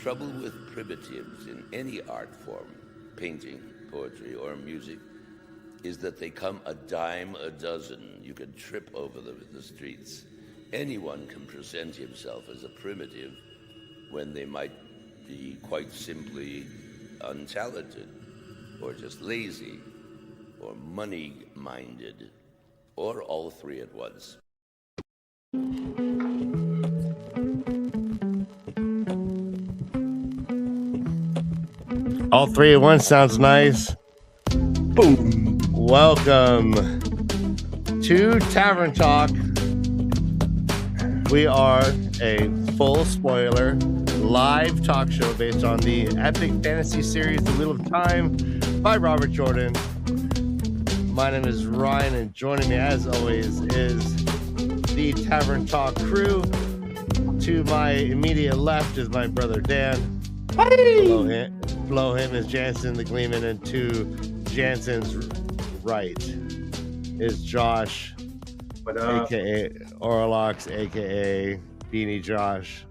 trouble with primitives in any art form, painting, poetry, or music, is that they come a dime a dozen. You can trip over them in the streets. Anyone can present himself as a primitive when they might be quite simply untalented, or just lazy, or money-minded, or all three at once. All three at once sounds nice. Boom. Welcome to Tavern Talk. We are a full spoiler live talk show based on the epic fantasy series The Wheel of Time by Robert Jordan. My name is Ryan, and joining me as always is the Tavern Talk crew. To my immediate left is my brother Dan. Below him is Jansen the Gleeman, and to Jansen's right is Josh, aka Orlox, aka Beanie Josh.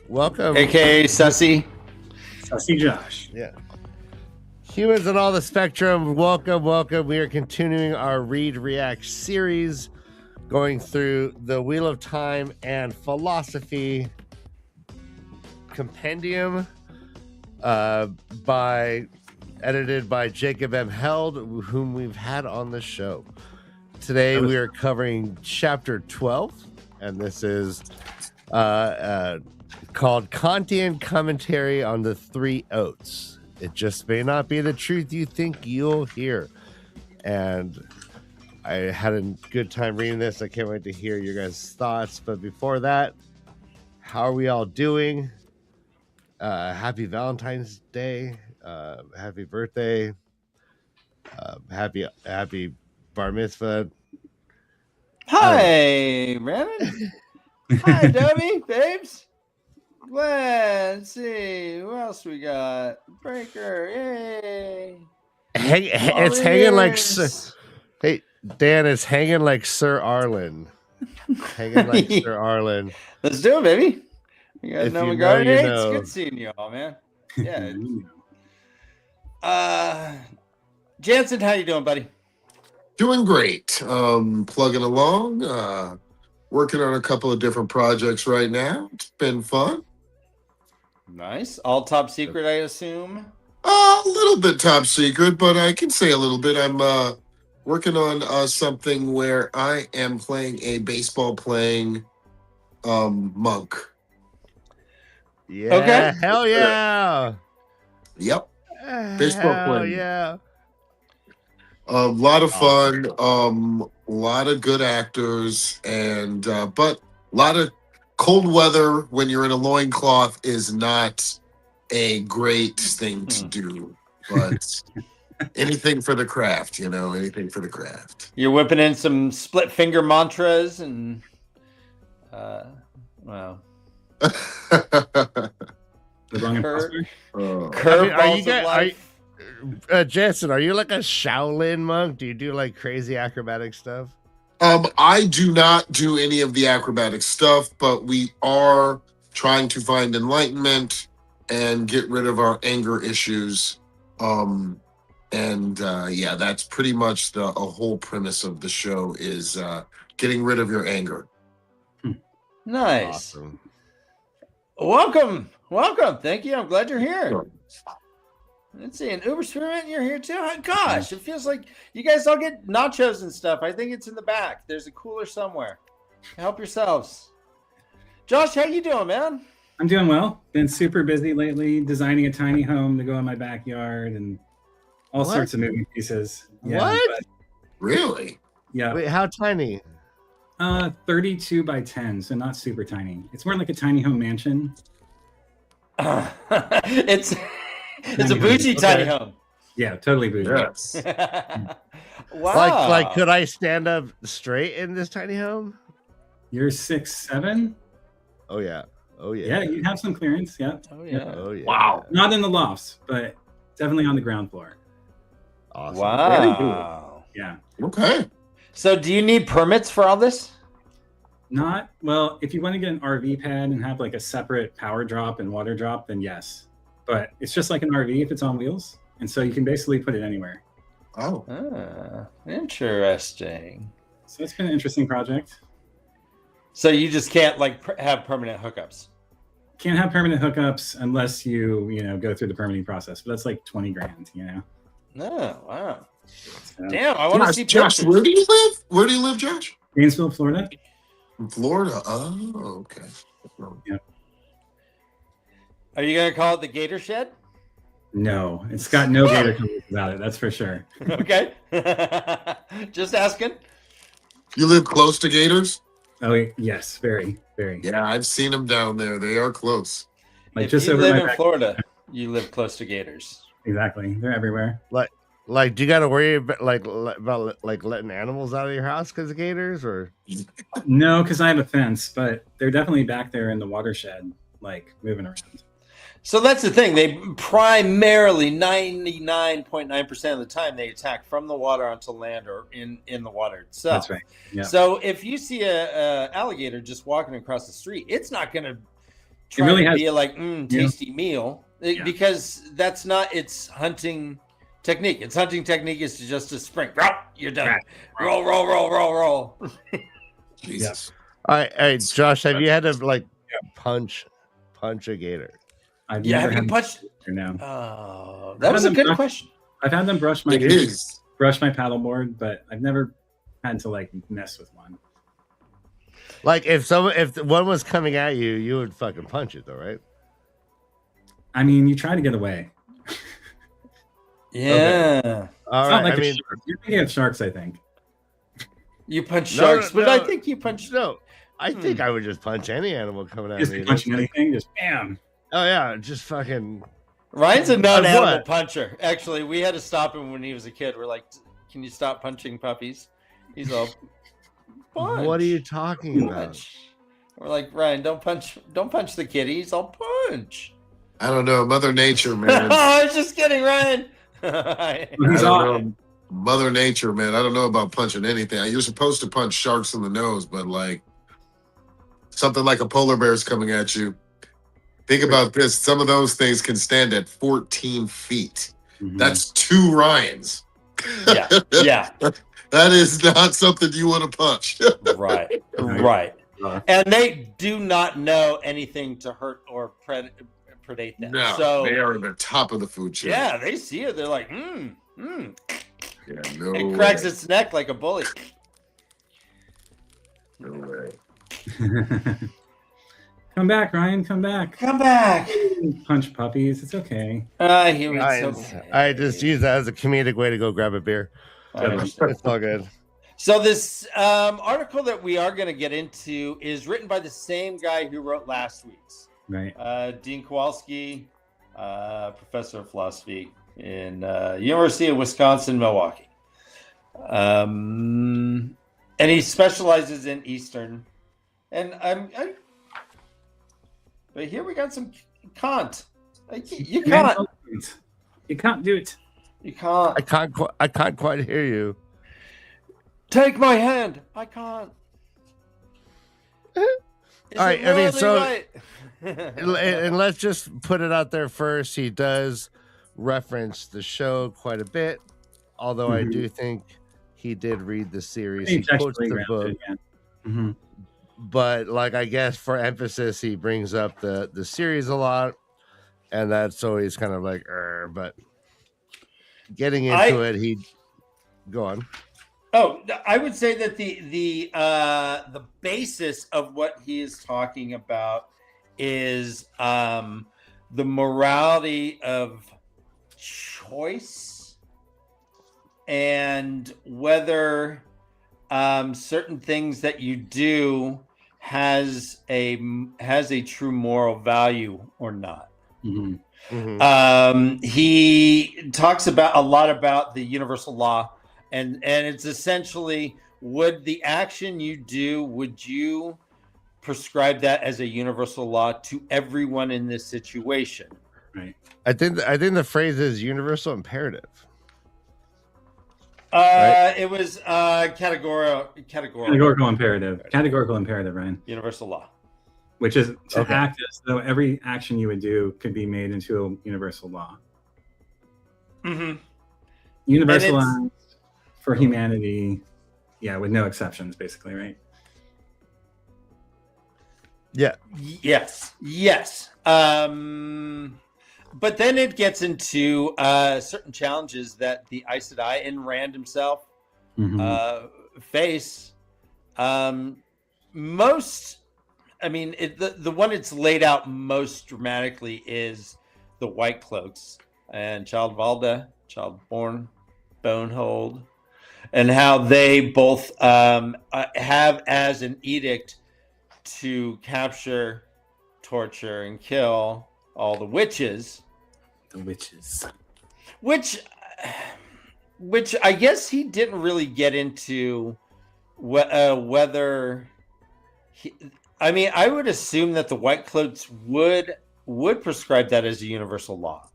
Welcome. AKA Sussy. Sussy Josh. Yeah. Humans on all the spectrum, welcome. We are continuing our Read React series, going through the Wheel of Time and Philosophy Compendium, edited by Jacob M. Held, whom we've had on the show. Today we are covering chapter 12, and this is called Kantian Commentary on the Three Oats. It just may not be the truth you think you'll hear. And I had a good time reading this. I can't wait to hear your guys' thoughts. But before that, how are we all doing? Happy Valentine's Day. Happy birthday. Happy bar mitzvah. Hi, Brandon. Hi, Debbie, babes. Glenn, let's see. Who else we got? Breaker, yay. It's hanging like Sir. Hey, Dan, it's hanging like Sir Arlen. Hanging like Sir Arlen. Let's do it, baby. You guys If know you me, know, you It's know. good seeing you all, man. Yeah. Jansen, how you doing, buddy? Doing great. Plugging along. Working on a couple of different projects right now. It's been fun. Nice. All top secret, I assume. A little bit top secret, but I can say a little bit. I'm working on something where I am playing a baseball playing monk. Yeah. Okay. Hell yeah. Yep. Baseball Hell playing. yeah. A lot of fun, a lot of good actors, and but a lot of cold weather when you're in a loincloth is not a great thing to do. But anything for the craft, anything for the craft. You're whipping in some split finger mantras and wow. The wrong Curve- imposter. Curveballs of life. Jensen, are you like a Shaolin monk? Do you do like crazy acrobatic stuff? I do not do any of the acrobatic stuff, but we are trying to find enlightenment and get rid of our anger issues. Yeah, that's pretty much a whole premise of the show is getting rid of your anger. Nice. Awesome. Welcome. Thank you. I'm glad you're here. Sure. Let's see. An Uber Spearmint, you're here too? Gosh, it feels like you guys all get nachos and stuff. I think it's in the back. There's a cooler somewhere. Help yourselves. Josh, how you doing, man? I'm doing well. Been super busy lately, designing a tiny home to go in my backyard and all What? sorts of moving pieces. What? but- Really? yeah. Wait, how tiny? 32 by 10, so not super tiny. It's more like a tiny home mansion. It's a bougie tiny home. Yeah, totally bougie. Yes. Wow. Like could I stand up straight in this tiny home? You're 6'7"? Oh yeah. Yeah, you have some clearance. Yeah. Oh yeah. Oh yeah. Wow. Not in the lofts, but definitely on the ground floor. Awesome. Wow. Yeah. Okay. So do you need permits for all this? Not well, if you want to get an RV pad and have like a separate power drop and water drop, then yes. But it's just like an RV if it's on wheels. And so you can basically put it anywhere. Oh. Interesting. So it's been an interesting project. So you just can't have permanent hookups. Can't have permanent hookups unless you go through the permitting process. But that's like 20 grand, Oh, wow. So, Damn, I want to see Josh, pictures. where do you live? Where do you live, Josh? Gainesville, Florida. In Florida. Oh, okay. Are you going to call it the Gator Shed? No, it's got no gator coverage about it. That's for sure. Okay. Just asking. You live close to gators? Oh, yes, very, very. Yeah, I've seen them down there. They are close. Like If just you over live my in back. Florida, you live close to gators. Exactly, they're everywhere. Like, do you got to worry about letting animals out of your house because of gators, or? No, because I have a fence, but they're definitely back there in the watershed, like moving around. So that's the thing. They primarily 99.9% of the time they attack from the water onto land or in the water itself. That's right. Yeah. So if you see a alligator just walking across the street, it's not going to try really to has- be like tasty meal because that's not its hunting technique. Its hunting technique is to just to spring. You're done. Roll. Jesus. All right, Josh, have you had to like punch a gator? I've Yeah, never have you had punched? no. Oh, that was a good question. I've had them brush my It is. paddleboard, but I've never had to like mess with one. Like if one was coming at you, you would fucking punch it though, right? I mean, you try to get away. Yeah. All It's right. not like I a mean, shark. You're thinking of sharks, I think. You punch No, sharks, but I no. think you punch. no, I think I would just punch any animal coming at Just me. punching anything, just bam. Oh yeah, just fucking. Ryan's a non-animal what? puncher. Actually, we had to stop him when he was a kid. We're like, "Can you stop punching puppies?" He's all, punch. What are you talking about? Punch. We're like, Ryan, don't punch the kitties. I'll punch. I don't know. Mother Nature, man. I was just kidding, Ryan. He's I all, don't know. Mother Nature, man. I don't know about punching anything. You're supposed to punch sharks in the nose, but like something like a polar bear is coming at you. Think about this. Some of those things can stand at 14 feet. Mhm. That's 2 Ryans. Yeah. That is not something you want to punch. Right. Uh, And they do not know anything to hurt or predate them. No, So they are at the top of the food chain. yeah, they see it. They're like, Yeah, no It cracks way. its neck like a bully. No way. Come back, Ryan. Come back. Come back. Punch puppies. It's okay. I just use that as a comedic way to go grab a beer. It's all good. So this article that we are going to get into is written by the same guy who wrote last week's. Right. Dean Kowalski, professor of philosophy in University of Wisconsin, Milwaukee. And he specializes in Eastern. But here we got some Kant. You can't. You can't do it. You can't. I can't quite hear you. Take my hand. I can't. Is All right, it I mean, really so- right? And let's just put it out there first. He does reference the show quite a bit, although I do think he did read the series. He quotes the book, Mm-hmm. but like I guess for emphasis, he brings up the series a lot, and that's always kind of like, but getting into it, he go on. Oh, I would say that the basis of what he is talking about is the morality of choice and whether certain things that you do has a true moral value or not. Mm-hmm. Mhm. He talks about a lot about the universal law, and it's essentially, would the action you do, would you prescribe that as a universal law to everyone in this situation? Right. I think the phrase is universal imperative. Right. It was categorical Categorical imperative. Categorical imperative, Ryan. universal law. Which is to Okay. act as though every action you would do could be made into a universal law. Mm-hmm. Universalized for humanity, with no exceptions, basically, right? Yeah. Yes. But then it gets into certain challenges that the Aes Sedai and Rand himself Mhm. face. The one it's laid out most dramatically is the White Cloaks and Child Valda, Childborn, Bonehold, and how they both have as an edict to capture, torture, and kill all the witches. The witches. Which I guess he didn't really get into whether I would assume that the White Cloaks would prescribe that as a universal law.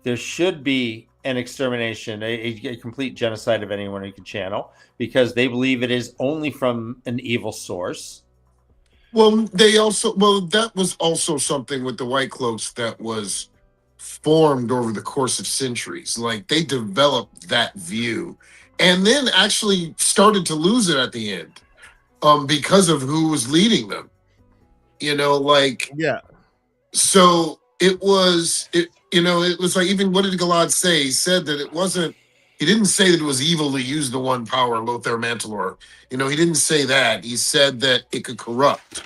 There should be an extermination, a complete genocide of anyone who can channel, because they believe it is only from an evil source. Well, that was also something with the White Cloaks that was formed over the course of centuries. Like they developed that view, and then actually started to lose it at the end, because of who was leading them. Like Yeah. so it was it. It was like, even what did Galad say? He said that it wasn't. He didn't say that it was evil to use the one power, Lothar Mantelor. He didn't say that. He said that it could corrupt,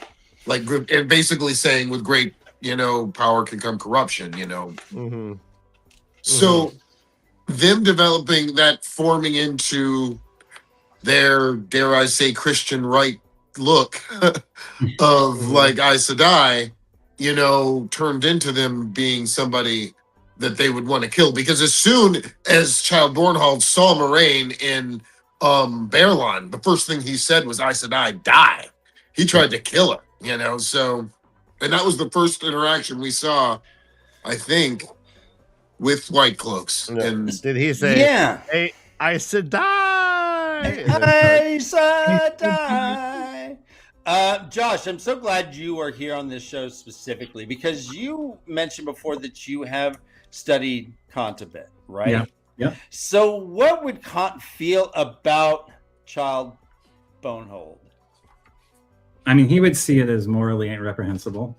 and basically saying with great, power can come corruption. Mm-hmm. So them developing that, forming into their, dare I say, Christian right look of like Aes Sedai, turned into them being somebody that they would want to kill. Because as soon as Child Bornhald saw Moraine in Baerlon, the first thing he said was, Aes Sedai, die. He tried to kill her, so, and that was the first interaction we saw, I think, with White Cloaks. Yeah. And Did he say, Yeah. hey, Aes Sedai? Aes Sedai. Josh, I'm so glad you are here on this show specifically because you mentioned before that you have studied Kant a bit, right? Yeah. So what would Kant feel about Child Bonehold? I mean, he would see it as morally reprehensible.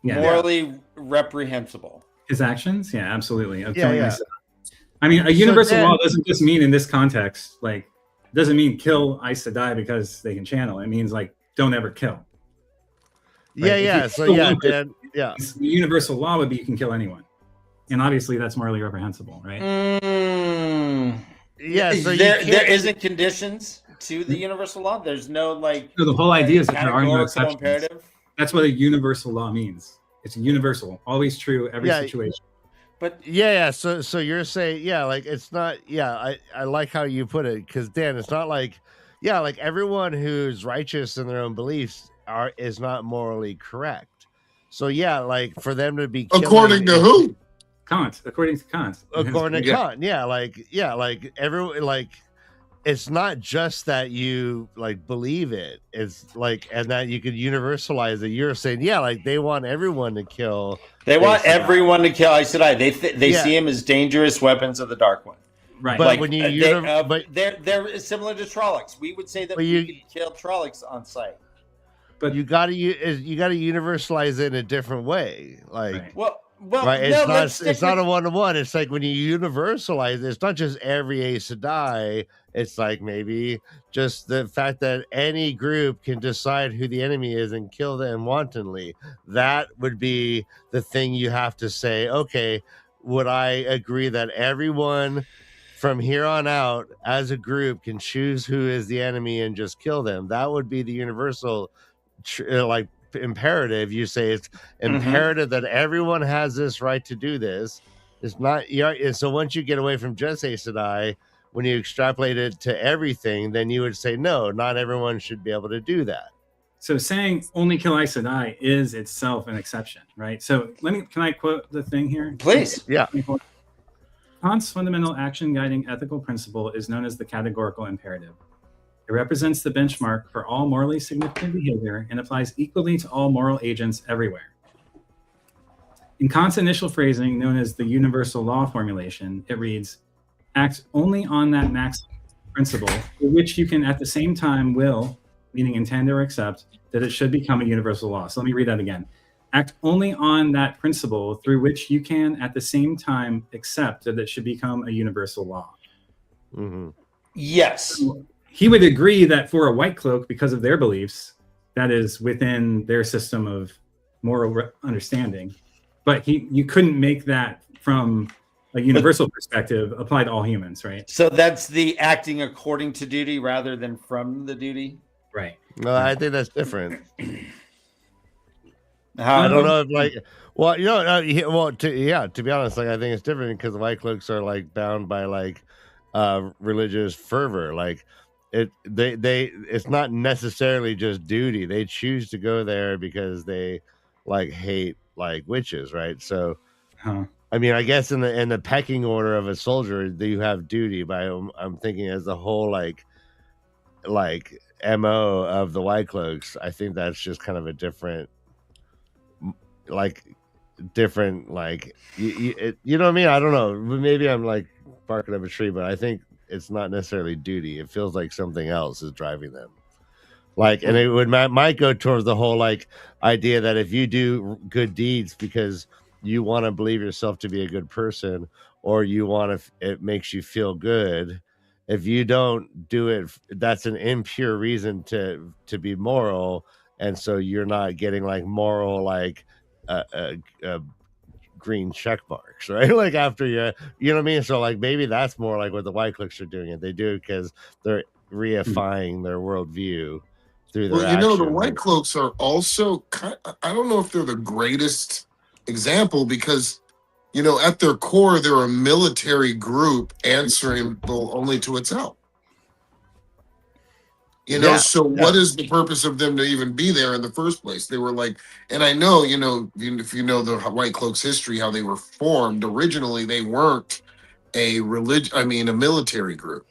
Yeah. Morally reprehensible. His actions? Yeah, absolutely. Of Yeah, killing yeah. Aes Sedai. I mean, a universal then- law doesn't just mean in this context, like, doesn't mean kill Aes Sedai because they can channel. It means like don't ever kill. Yeah, Right? If yeah. you So kill yeah, one person, Dan, yeah. the universal law would be you can kill anyone, and obviously that's morally reprehensible, right? Yeah, so there isn't conditions to the universal law. There's no like. So the whole idea is that there are no categorical exceptions. imperative. That's what a universal law means. It's universal, always true, every Yeah. situation. But Yeah. So you're saying, yeah, like it's not. Yeah, I like how you put it, because Dan, it's not like, yeah, like everyone who's righteous in their own beliefs is not morally correct. So yeah, like for them to be according to killing- who? Kant, according to Kant. according to Yeah. Kant, like everyone, like it's not just that you like believe it, it's like, and that you could universalize it. You're saying, yeah, like they want everyone to kill. they want Aes Sedai. everyone to kill Aes Sedai. They Yeah. see him as dangerous weapons of the Dark One. Right. But Like, when you they're similar to Trollocs. We would say that But we you- could kill Trollocs on sight. you got to universalize it in a different way, like. Right. Well, Right, no, it's let's not. It's stick not a with- one-to-one. It's like when you universalize, it's not just every Aes Sedai. It's like maybe just the fact that any group can decide who the enemy is and kill them wantonly. That would be the thing you have to say. Okay, would I agree that everyone from here on out, as a group, can choose who is the enemy and just kill them? That would be the universal, like, imperative. You say it's imperative that everyone has this right to do this. It's not, and so once you get away from just Aes Sedai, when you extrapolate it to everything, then you would say no, not everyone should be able to do that. So saying only kill Aes Sedai is itself an exception, right? So can I quote the thing here? Please. Yeah. Kant's fundamental action guiding ethical principle is known as the categorical imperative. It represents the benchmark for all morally significant behavior and applies equally to all moral agents everywhere. In Kant's initial phrasing, known as the universal law formulation, it reads, act only on that maximum principle for which you can at the same time will, meaning intend or accept, that it should become a universal law. So let me read that again. Act only on that principle through which you can at the same time accept that it should become a universal law. Mm-hmm. Yes. He would agree that for a white cloak, because of their beliefs, that is within their system of moral understanding. But you couldn't make that from a universal perspective apply to all humans, right? So that's the acting according to duty rather than from the duty. Right. No, I think that's different. How, I don't know if like, well, to be honest, like I think it's different because the white cloaks are like bound by like religious fervor. Like it's not necessarily just duty. They choose to go there because they like hate like witches, right? So I mean, I guess in the pecking order of a soldier, you have duty, but I'm thinking as a whole, like MO of the White Cloaks. I think that's just kind of a different, like, you know what I mean? I don't know. Maybe I'm like barking up a tree, but I think it's not necessarily duty. It feels like something else is driving them. Like, and it might go towards the whole like idea that if you do good deeds because you want to believe yourself to be a good person, or you want to, it makes you feel good. If you don't do it, that's an impure reason to be moral, and so you're not getting like moral like green check marks, right? Like after you know what I mean? So like maybe that's more like what the White Cloaks are doing, and they do it because they're reifying their worldview through their Well, the actions. White Cloaks are also I don't know if they're the greatest example because, at their core, they're a military group answerable only to itself. What is the purpose of them to even be there in the first place? They were like, and I know, if you know the White Cloaks history, how they were formed, originally they weren't a military group.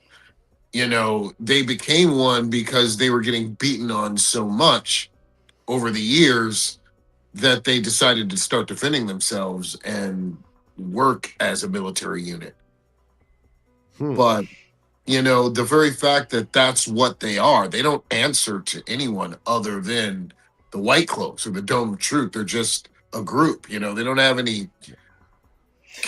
They became one because they were getting beaten on so much over the years that they decided to start defending themselves and work as a military unit. But the very fact that that's what they are, they don't answer to anyone other than the White Cloaks or the Dome of Truth. They're just a group. They don't have any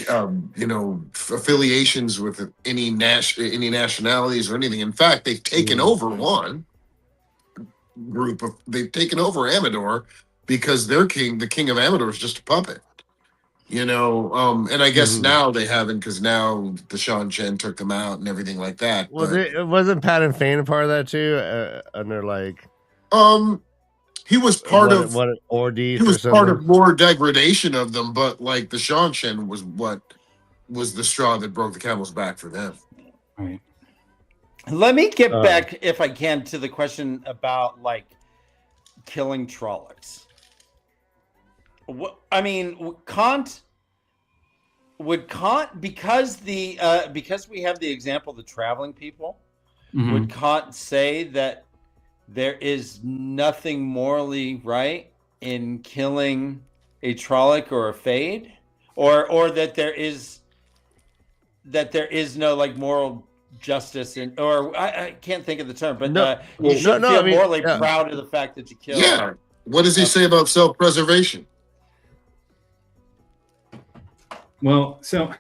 affiliations with any nationalities or anything. In fact, they've taken over one group they've taken over Amador because their king, the king of Amador, is just a puppet. And I guess now they haven't, because now the Shan Chen took them out and everything like that. Well, wasn't Pat and Fane a part of that too? And they're like, he was part of Ordees. He was part of more degradation of them, but like the Shan Chen was what was the straw that broke the camel's back for them. Right. Let me get back, if I can, to the question about like killing Trollocs. Kant because we have the example of the traveling people, would Kant say that there is nothing morally right in killing a Trolloc or a Fade, or that there is no like moral justice or I can't think of the term, but you should feel morally proud of the fact that you killed. Yeah. What does he say about self-preservation? Well, so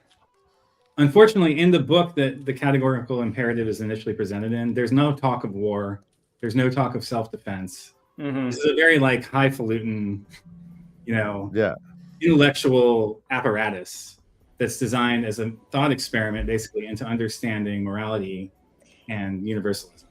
unfortunately, in the book that the categorical imperative is initially presented in, there's no talk of war. There's no talk of self-defense. This is a very like highfalutin, intellectual apparatus that's designed as a thought experiment, basically, into understanding morality and universalism.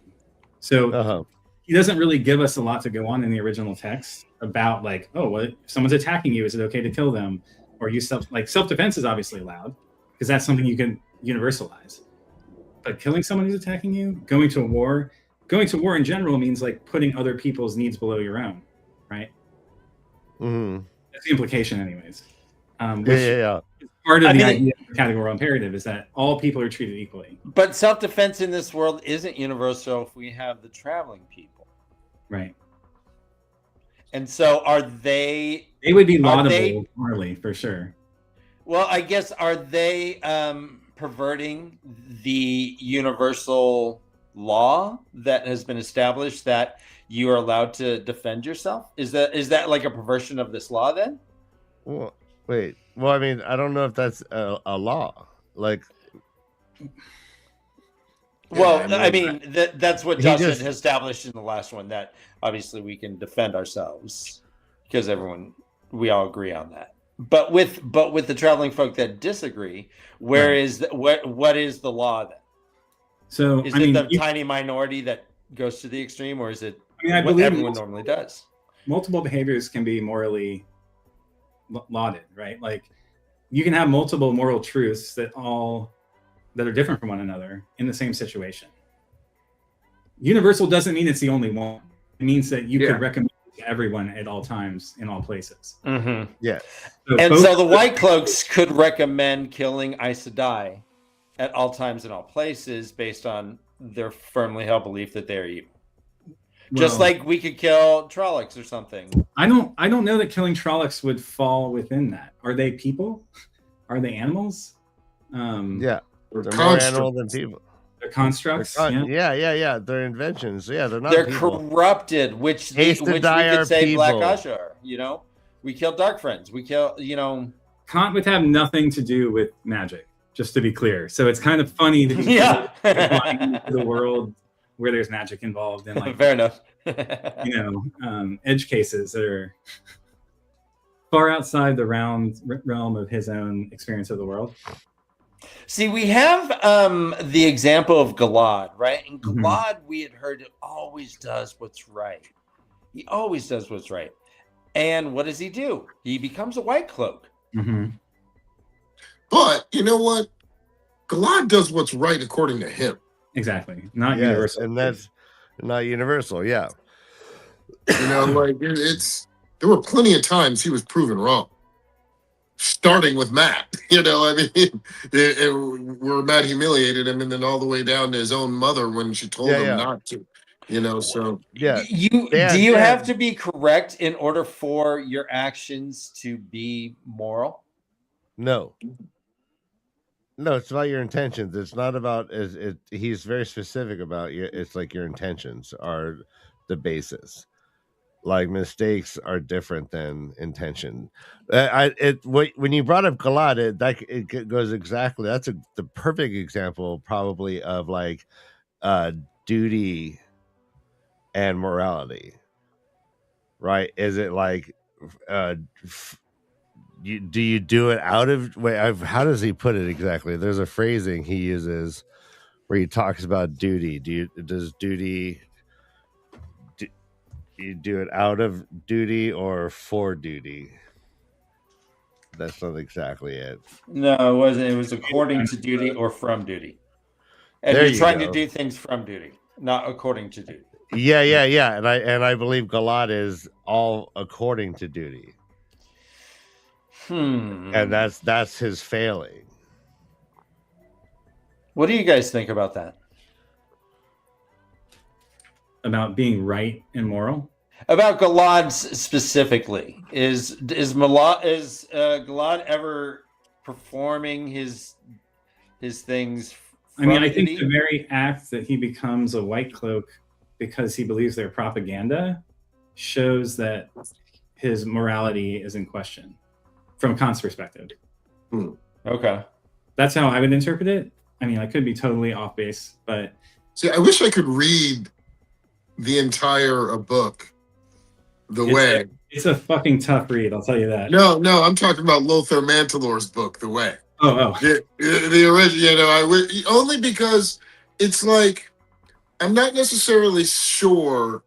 So he doesn't really give us a lot to go on in the original text about like, if someone's attacking you, is it okay to kill them? Or self-defense is obviously allowed because that's something you can universalize. But killing someone who's attacking you, going to war in general means like putting other people's needs below your own, right? That's the implication, anyways. Part of the idea of the categorical imperative is that all people are treated equally. But self-defense in this world isn't universal if we have the traveling people, right? And so are they? They would be laudable morally, for sure. Well, I guess, are they perverting the universal law that has been established that you are allowed to defend yourself? Is that like a perversion of this law then? Well, wait. Well, I mean, I don't know if that's a law. Like, well, that's what Josh has established in the last one, that obviously we can defend ourselves because we all agree on that. But with the traveling folk that disagree, what is the law then? So is it the tiny minority that goes to the extreme, or is it what everyone normally does? Multiple behaviors can be morally lauded, right? Like you can have multiple moral truths that are different from one another in the same situation. Universal doesn't mean it's the only one. It means that you could recommend it to everyone at all times in all places. Yeah. So the White Cloaks could recommend killing Aes Sedai at all times in all places based on their firmly held belief that they're evil. Just Well, like we could kill Trollocs or something. I don't know that killing Trollocs would fall within that. Are they people? Are they animals? Yeah, Or they're more construct. animal than people. They're constructs. Yeah. They're inventions. Yeah, they're not They're people. corrupted, which we Sedai are could say Black people. Usher. You know, we kill Dark Friends. We kill. You know. Kant would have nothing to do with magic, just to be clear. So it's kind of funny to be Yeah. applying into the world where there's magic involved and like Fair enough. edge cases that are far outside the realm of his own experience of the world. See, we have the example of Galad, right? And Mhm. Galad, we had heard, it always does what's right. He always does what's right. And what does he do? He becomes a white cloak. Mm-hmm. But you know what? Galad does what's right according to him. Exactly. Not Yes, universal. and that's not universal. Yeah. You know, like there were plenty of times he was proven wrong. Starting with Matt, you know, I mean, where Matt humiliated him, and then all the way down to his own mother when she told him not to, you know. So Yeah. Do you have to be correct in order for your actions to be moral? No, it's about your intentions. It's not about he's very specific about you. It's like your intentions are the basis. Like mistakes are different than intention. When you brought up Galad, it goes exactly. That's the perfect example, probably, of like duty and morality. Right? Is it like do you do it out of how does he put it exactly? There's a phrasing he uses where he talks about duty. Does duty you do it out of duty or for duty? That's not exactly it. No, it wasn't. It was according to duty or from duty. And There you're you trying go. to do things from duty, not according to duty. Yeah. And I believe Galad is all according to duty. And that's his failing. What do you guys think about that? About being right and moral? About Galad specifically, is Galad ever performing his things? I mean, I from think duty? the very act that he becomes a white cloak because he believes they're propaganda shows that his morality is in question from Kant's perspective. Okay. That's how I would interpret it. I mean, I could be totally off base, but see, I wish I could read the entire book it's a fucking tough read, I'll tell you that. No, I'm talking about Lothar Mantelor's book, The Way. Oh. The original, you know, only because it's like I'm not necessarily sure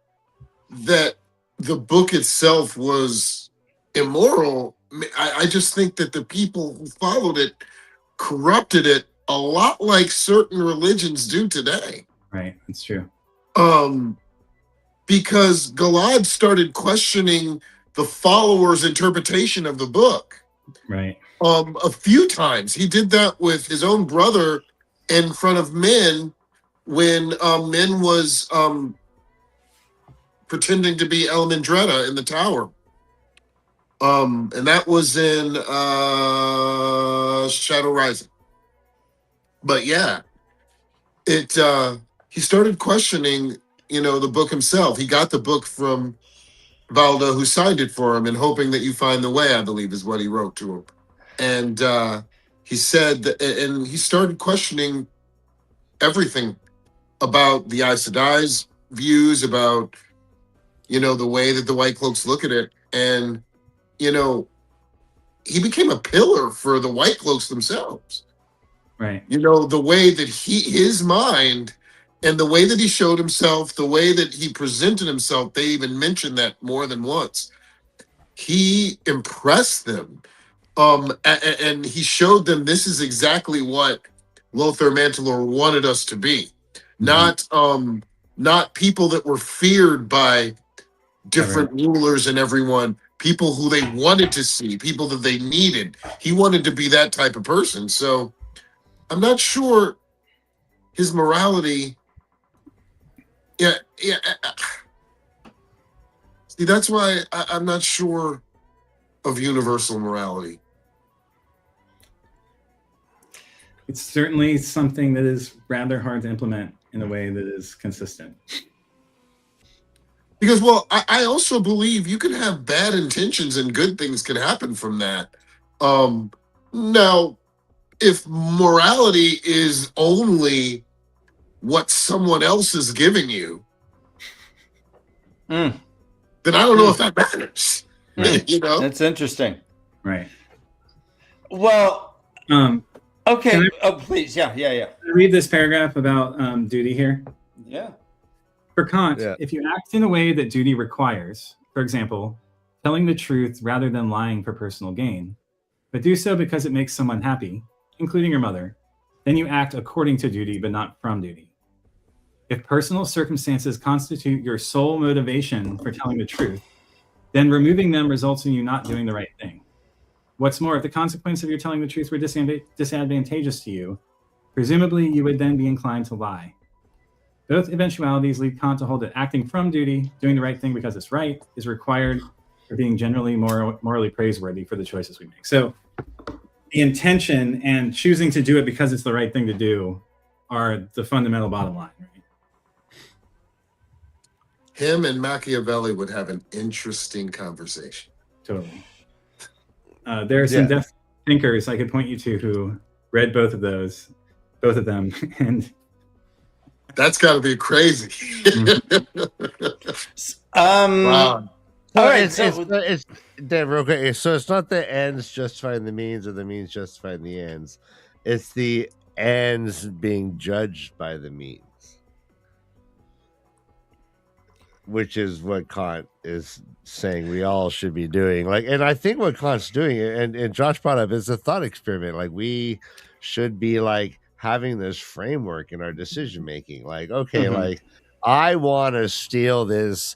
that the book itself was immoral. I just think that the people who followed it corrupted it a lot like certain religions do today. Right, that's true. Because Galad started questioning the followers' interpretation of the book. Right. A few times. He did that with his own brother in front of Min when Min was pretending to be Elmendretta in the tower. And that was in Shadow Rising. But yeah, he started questioning, you know, the book himself. He got the book from Valda, who signed it for him, and hoping that you find the way, I believe, is what he wrote to him. And he said that, and he started questioning everything about the Aes Sedai's views, about, you know, the way that the White Cloaks look at it. And, you know, he became a pillar for the White Cloaks themselves. Right. You know, the way that his mind and the way that he showed himself, the way that he presented himself, they even mentioned that more than once. He impressed them. And he showed them this is exactly what Lothar Mantelor wanted us to be. Mm-hmm. Not people that were feared by different rulers and everyone, people who they wanted to see, people that they needed. He wanted to be that type of person. So I'm not sure his morality. Yeah. See, that's why I'm not sure of universal morality. It's certainly something that is rather hard to implement in a way that is consistent. Because, well, I also believe you can have bad intentions and good things can happen from that. Now, if morality is only what someone else is giving you, then I don't know if that matters. You know? That's interesting. Right. Well, okay. Can Oh, please. Yeah. I read this paragraph about duty here. Yeah. For Kant, Yeah. if you act in a way that duty requires, for example, telling the truth rather than lying for personal gain, but do so because it makes someone happy, including your mother, then you act according to duty but not from duty. If personal circumstances constitute your sole motivation for telling the truth, then removing them results in you not doing the right thing. What's more, if the consequence of your telling the truth were disadvantageous to you, presumably you would then be inclined to lie. Both eventualities lead Kant to hold that acting from duty, doing the right thing because it's right, is required for being generally morally praiseworthy for the choices we make. So the intention and choosing to do it because it's the right thing to do are the fundamental bottom line, right? Him and Machiavelli would have an interesting conversation. Totally. There are some deaf thinkers I could point you to who read both of them, and that's got to be crazy. All Wow. right. It's Dan, real quick. So it's not the ends justifying the means or the means justifying the ends. It's the ends being judged by the means, which is what Kant is saying we all should be doing. Like, and I think what Kant's doing, and Josh brought up, is a thought experiment. Like, we should be like having this framework in our decision making. Like, okay, like I want to steal this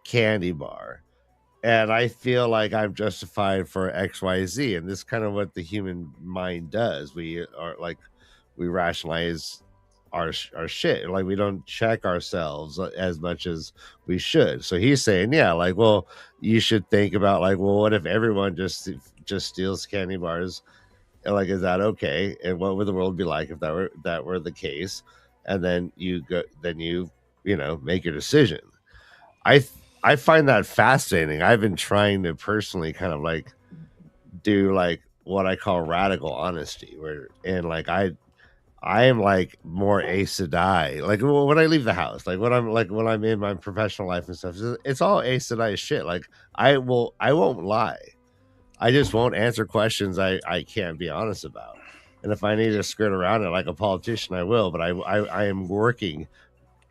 candy bar, and I feel like I'm justified for XYZ, and this is kind of what the human mind does. We rationalize our shit. Like, we don't check ourselves as much as we should. So he's saying, yeah, like, well, you should think about, like, well, what if everyone just steals candy bars? And, like, is that okay? And what would the world be like if that were the case? And then you make your decision. I find that fascinating. I've been trying to personally kind of like do like what I call radical honesty, I am like more a Sedai. Like, when I leave the house, like when I'm in my professional life and stuff, it's all a Sedai shit. Like, I won't lie. I just won't answer questions I can't be honest about. And if I need to skirt around it like a politician, I will. But I am working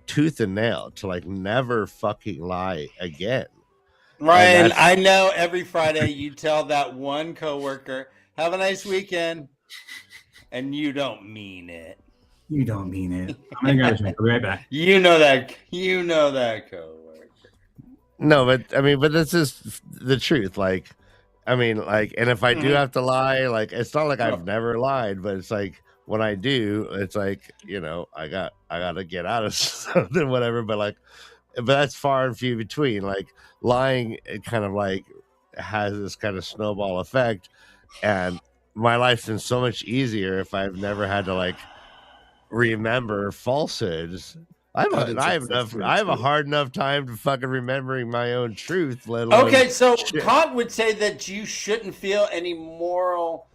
tooth and nail to like never fucking lie again. Ryan, I know every Friday you tell that one coworker, "Have a nice weekend." And you don't mean it. You don't mean it. I'm gonna grab a drink. I'll be right back. You know that coworker. No, but this is the truth. Like, and if I do have to lie, like, it's not like I've never lied, but it's like when I do, it's like, I gotta get out of something, whatever. But that's far and few between. Like, lying, it kind of like has this kind of snowball effect, and my life's been so much easier if I've never had to like remember falsehoods. I have a hard enough time to fucking remembering my own truth. Let alone so shit. Kant would say that you shouldn't feel on any moral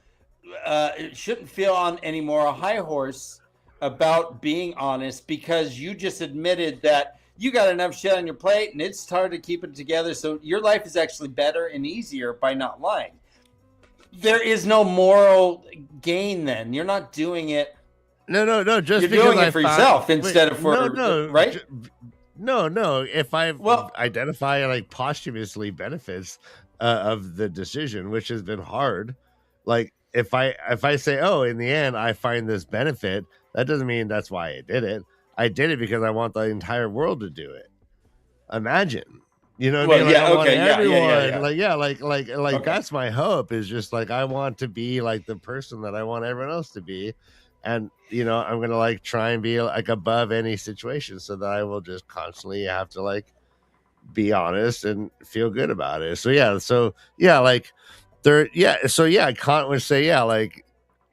high horse about being honest, because you just admitted that you got enough shit on your plate and it's hard to keep it together. So your life is actually better and easier by not lying. There is no moral gain then. You're not doing it. No. Just you're because doing it for yourself instead of for right. No. If I identify like posthumously benefits of the decision, which has been hard, like if I say, oh, in the end I find this benefit, that doesn't mean that's why I did it. I did it because I want the entire world to do it. Imagine. You know what I mean? Like, everyone. That's my hope, is just like, I want to be like the person that I want everyone else to be. And, I'm going to like try and be like above any situation so that I will just constantly have to like be honest and feel good about it. So Kant would say, like,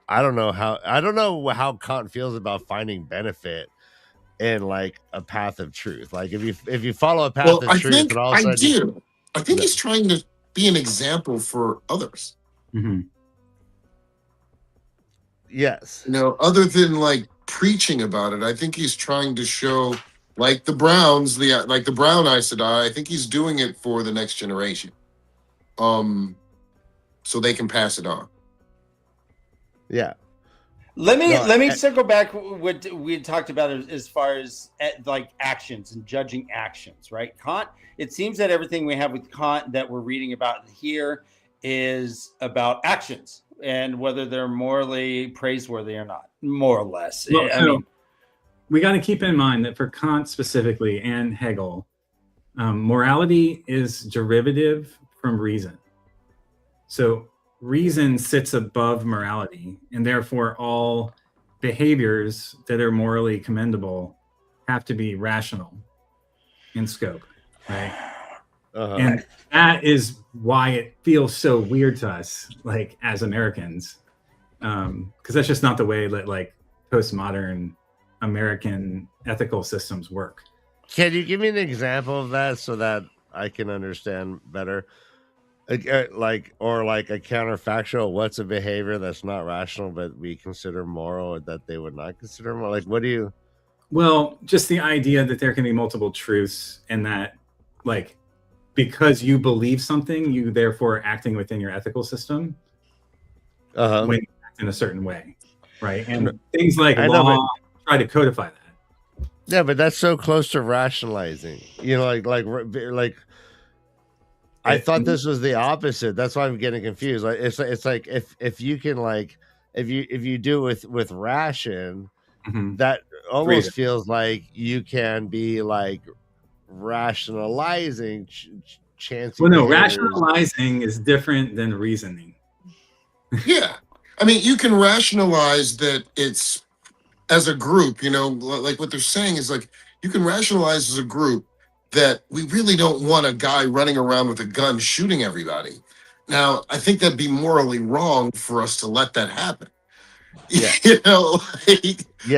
I don't know how Kant feels about finding benefit in like a path of truth. Like if you follow a path of truth, and all of a sudden I think he's trying to be an example for others. Mm-hmm. Yes. Other than like preaching about it, I think he's trying to show, like the Browns, like the Brown Aes Sedai, I think he's doing it for the next generation. So they can pass it on. Yeah. Let me circle back what we had talked about as far as like actions and judging actions, right? Kant, it seems that everything we have with Kant that we're reading about here is about actions and whether they're morally praiseworthy or not, more or less. Well, I mean, we got to keep in mind that for Kant specifically and Hegel, morality is derivative from reason. So reason sits above morality, and therefore all behaviors that are morally commendable have to be rational in scope, right? And that is why it feels so weird to us, like as Americans, because that's just not the way that like postmodern American ethical systems work. Can you give me an example of that so that I can understand better? Like a counterfactual, what's a behavior that's not rational but we consider moral that they would not consider moral? Like, what do you? Well, just the idea that there can be multiple truths, and that like because you believe something, you therefore are acting within your ethical system when you act in a certain way, right? And things like law try to codify that. Yeah, but that's so close to rationalizing. Like I thought this was the opposite. That's why I'm getting confused. Like it's like if you can like if you do it with ration, that almost feels like you can be like rationalizing chances. Well, no, rationalizing is different than reasoning. Yeah, I mean, you can rationalize that it's as a group. Like what they're saying is like you can rationalize as a group that we really don't want a guy running around with a gun shooting everybody. Now, I think that'd be morally wrong for us to let that happen. Yeah.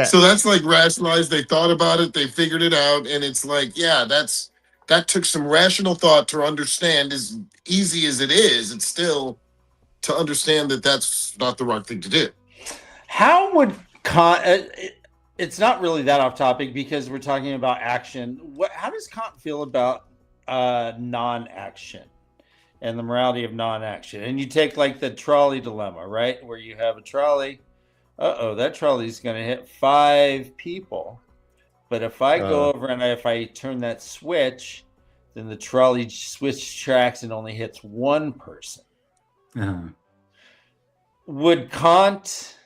So that's like rationalized. They thought about it, they figured it out, and it's like, yeah, that took some rational thought to understand. As easy as it is, it's still to understand that that's not the right thing to do. How would Kant? It's not really that off topic because we're talking about action. How does Kant feel about non-action and the morality of non-action? And you take like the trolley dilemma, right? Where you have a trolley. That trolley's going to hit 5 people. But if I go over and if I turn that switch, then the trolley switch tracks and only hits 1 person. Would Kant...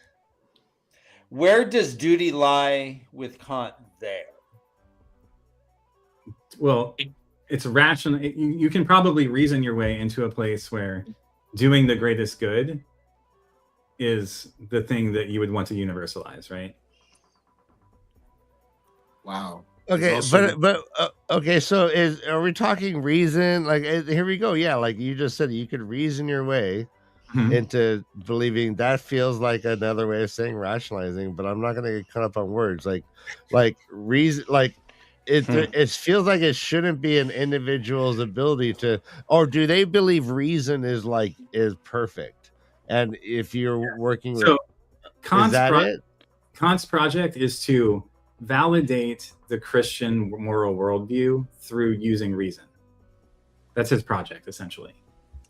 Where does duty lie with Kant there? Well, it's rational. You can probably reason your way into a place where doing the greatest good is the thing that you would want to universalize, right? Wow. Okay, okay. So are we talking reason? Like, here we go. Yeah, like you just said, you could reason your way into believing. That feels like another way of saying rationalizing, but I'm not going to get caught up on words. Like reason, like it feels like it shouldn't be an individual's ability to, or do they believe reason is perfect? And if you're working with, Kant's project is to validate the Christian moral worldview through using reason. That's his project, essentially.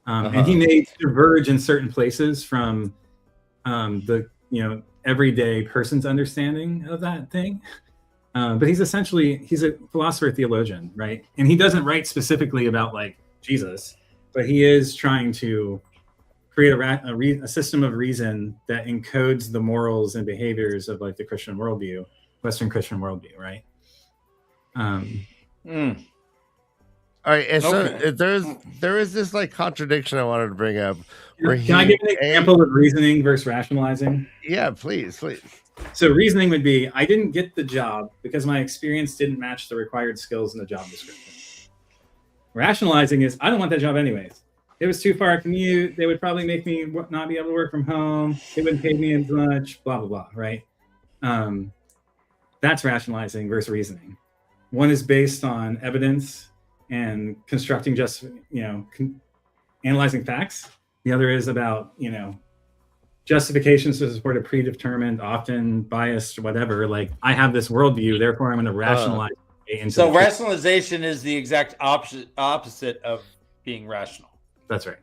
And he may diverge in certain places from the everyday person's understanding of that thing. But he's a philosopher theologian, right? And he doesn't write specifically about like Jesus, but he is trying to create a system of reason that encodes the morals and behaviors of like the Christian worldview, Western Christian worldview, right? All right, and so there is this like contradiction I wanted to bring up. Can I give an example of reasoning versus rationalizing? Yeah, please. So reasoning would be, I didn't get the job because my experience didn't match the required skills in the job description. Rationalizing is, I don't want that job anyways. It was too far a commute. They would probably make me not be able to work from home. They wouldn't pay me as much, blah, blah, blah, right? That's rationalizing versus reasoning. One is based on evidence and constructing analyzing facts. The other is about, justifications to support a predetermined, often biased, whatever. Like, I have this worldview, therefore I'm going to rationalize. So rationalization is the exact opposite of being rational. That's right.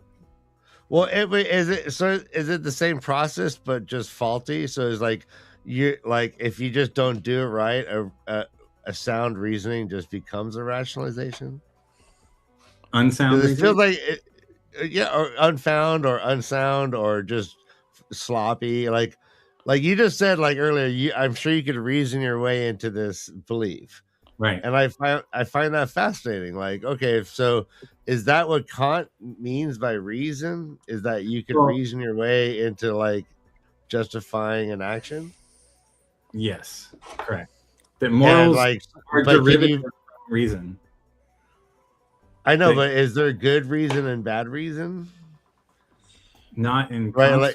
Well, is it the same process but just faulty? So it's like if you just don't do it right, a sound reasoning just becomes a rationalization. Unsound. It feels like or unfound or unsound or just sloppy. Like you just said earlier. I'm sure you could reason your way into this belief. Right. And I find that fascinating. Like, okay, so is that what Kant means by reason? Is that you can reason your way into justifying an action? Yes, correct. That morals are derivative of reason. I know, but is there good reason and bad reason? Not in right.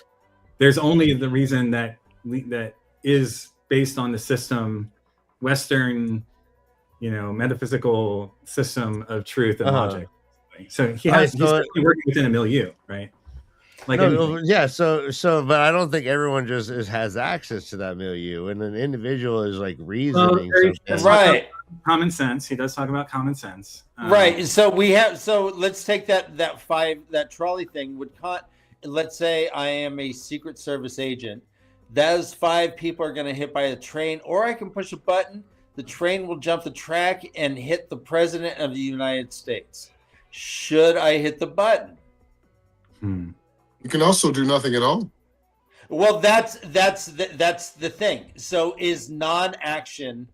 There's only the reason that is based on the system, Western, metaphysical system of truth and logic. So he's working within a milieu, right? But I don't think everyone just has access to that milieu, and an individual is reasoning. Right. Common sense. He does talk about common sense. Right. So let's take that trolley thing. Let's say I am a Secret Service agent. Those 5 people are going to hit by a train, or I can push a button. The train will jump the track and hit the president of the United States. Should I hit the button? You can also do nothing at all. Well, that's the thing. So is non-action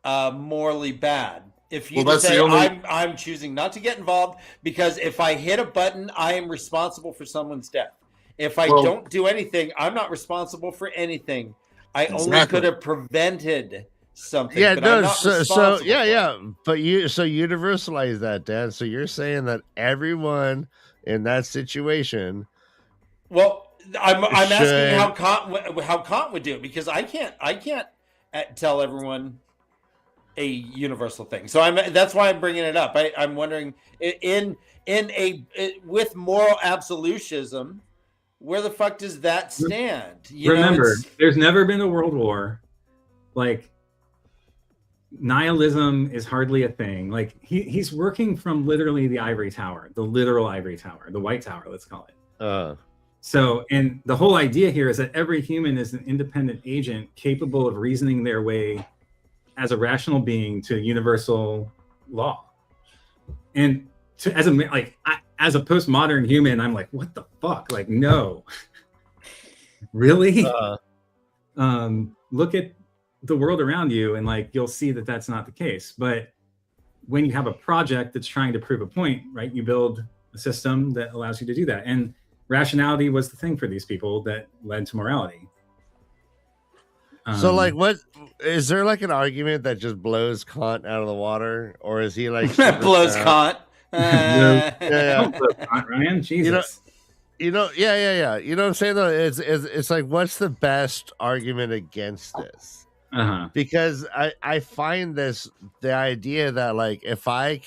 morally bad? If you say I'm choosing not to get involved because if I hit a button, I am responsible for someone's death. If I don't do anything, I'm not responsible for anything. I only could have prevented something. Yeah, but no. But universalize that, Dan. So you're saying that everyone in that situation. Well, I'm asking how Kant would do it, because I can't tell everyone a universal thing. So that's why I'm bringing it up. I'm wondering with moral absolutism, where the fuck does that stand? Remember, there's never been a world war. Nihilism is hardly a thing. He's working from literally the ivory tower, the literal ivory tower, the White Tower, let's call it. So, and the whole idea here is that every human is an independent agent capable of reasoning their way as a rational being to universal law. And as a postmodern human, I'm like, what the fuck? No. Really? Look at the world around you and you'll see that that's not the case. But when you have a project that's trying to prove a point, right, you build a system that allows you to do that. And rationality was the thing for these people that led to morality. So what is there an argument that just blows Kant out of the water, or is he blows Kant? Yeah. Ryan, Jesus. You know what I'm saying though? It's what's the best argument against this? Because I find the idea that if I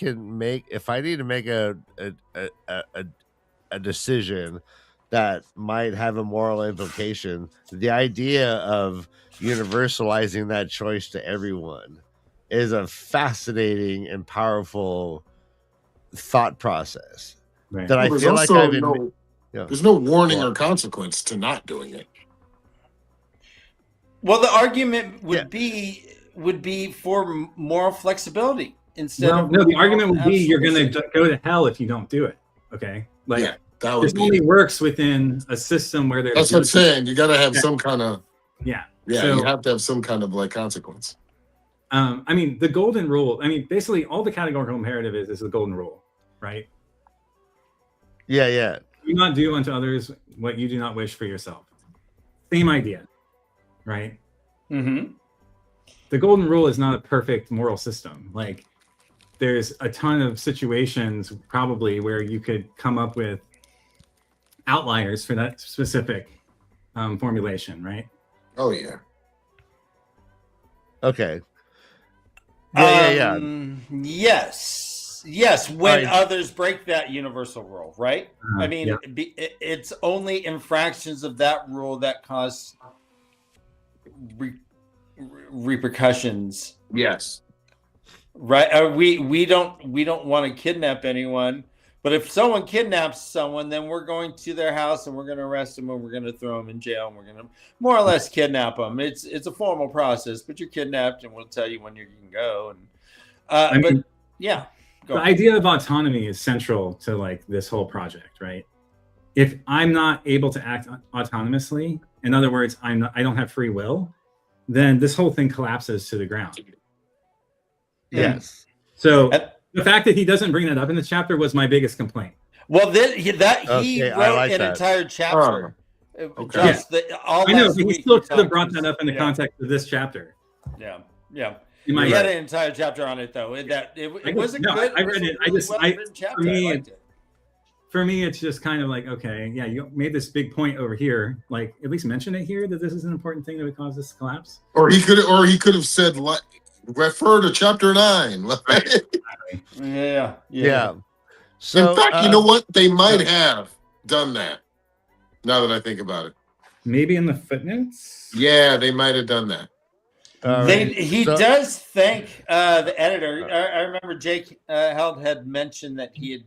need to make a decision that might have a moral implication, the idea of universalizing that choice to everyone is a fascinating and powerful thought process. Right. That I feel like there's no warning or consequence to not doing it. Well, the argument would be for moral flexibility instead of the argument would be you're going to go to hell if you don't do it. Okay, this only works within a system where there's. That's what I'm saying. You got to have some kind of. So, you have to have some kind of consequence. The golden rule. Basically, all the categorical imperative is the golden rule, right? Yeah. Do not do unto others what you do not wish for yourself. Same idea, right? Mm-hmm. The golden rule is not a perfect moral system. there's a ton of situations probably where you could come up with outliers for that specific formulation, right? Oh yeah. Okay. Yeah. Yes. When Right. others break that universal rule, right? I mean, yeah. it's only infractions of that rule that cause repercussions, Yes. right? We don't want to kidnap anyone, but if someone kidnaps someone, then we're going to their house and we're going to arrest them and we're going to throw them in jail and we're going to more or less kidnap them. It's a formal process, but you're kidnapped and we'll tell you when you can go. And but yeah. The idea of autonomy is central to like this whole project, right? If I'm not able to act autonomously, in other words, I don't have free will, then this whole thing collapses to the ground. Yes. So the fact that he doesn't bring that up in the chapter was my biggest complaint. Well, he Okay, I wrote like an that. entire chapter. Okay. Just all I know, last but he week still he could have talked brought about- that up in the context of this chapter. Yeah. In my He had head. an entire chapter on it, though. It was a No, good. I read it. Really well-written chapter. for me, I liked it. For me, it's just kind of like, okay, yeah, you made this big point over here. Like, at least mention it here that this is an important thing that would cause this to collapse. Or he could have said, refer to chapter 9. Yeah. So, in fact, you know what? They might have done that. Now that I think about it, Maybe in the footnotes. yeah, they might have done that. He does thank the editor. I remember Jake Held had mentioned that he had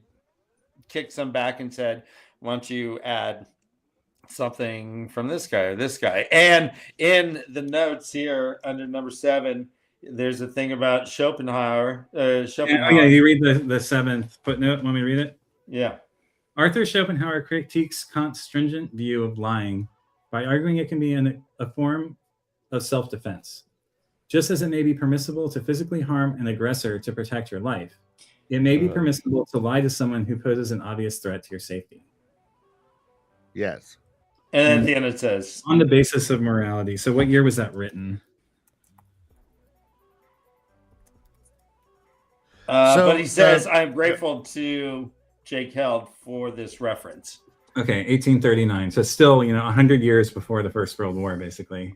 kicked some back and said, "Why don't you add something from this guy or this guy?" And in the notes here under number 7, there's a thing about Schopenhauer. Yeah, you read the 7th footnote. Want me to read it? Yeah. Arthur Schopenhauer critiques Kant's stringent view of lying by arguing it can be a form of self-defense. Just as it may be permissible to physically harm an aggressor to protect your life, it may be permissible to lie to someone who poses an obvious threat to your safety. Yes. And at the end it says, on the basis of morality. So what year was that written? but he says, "I'm grateful to Jake Held for this reference." Okay, 1839. So still, 100 years before the First World War, basically.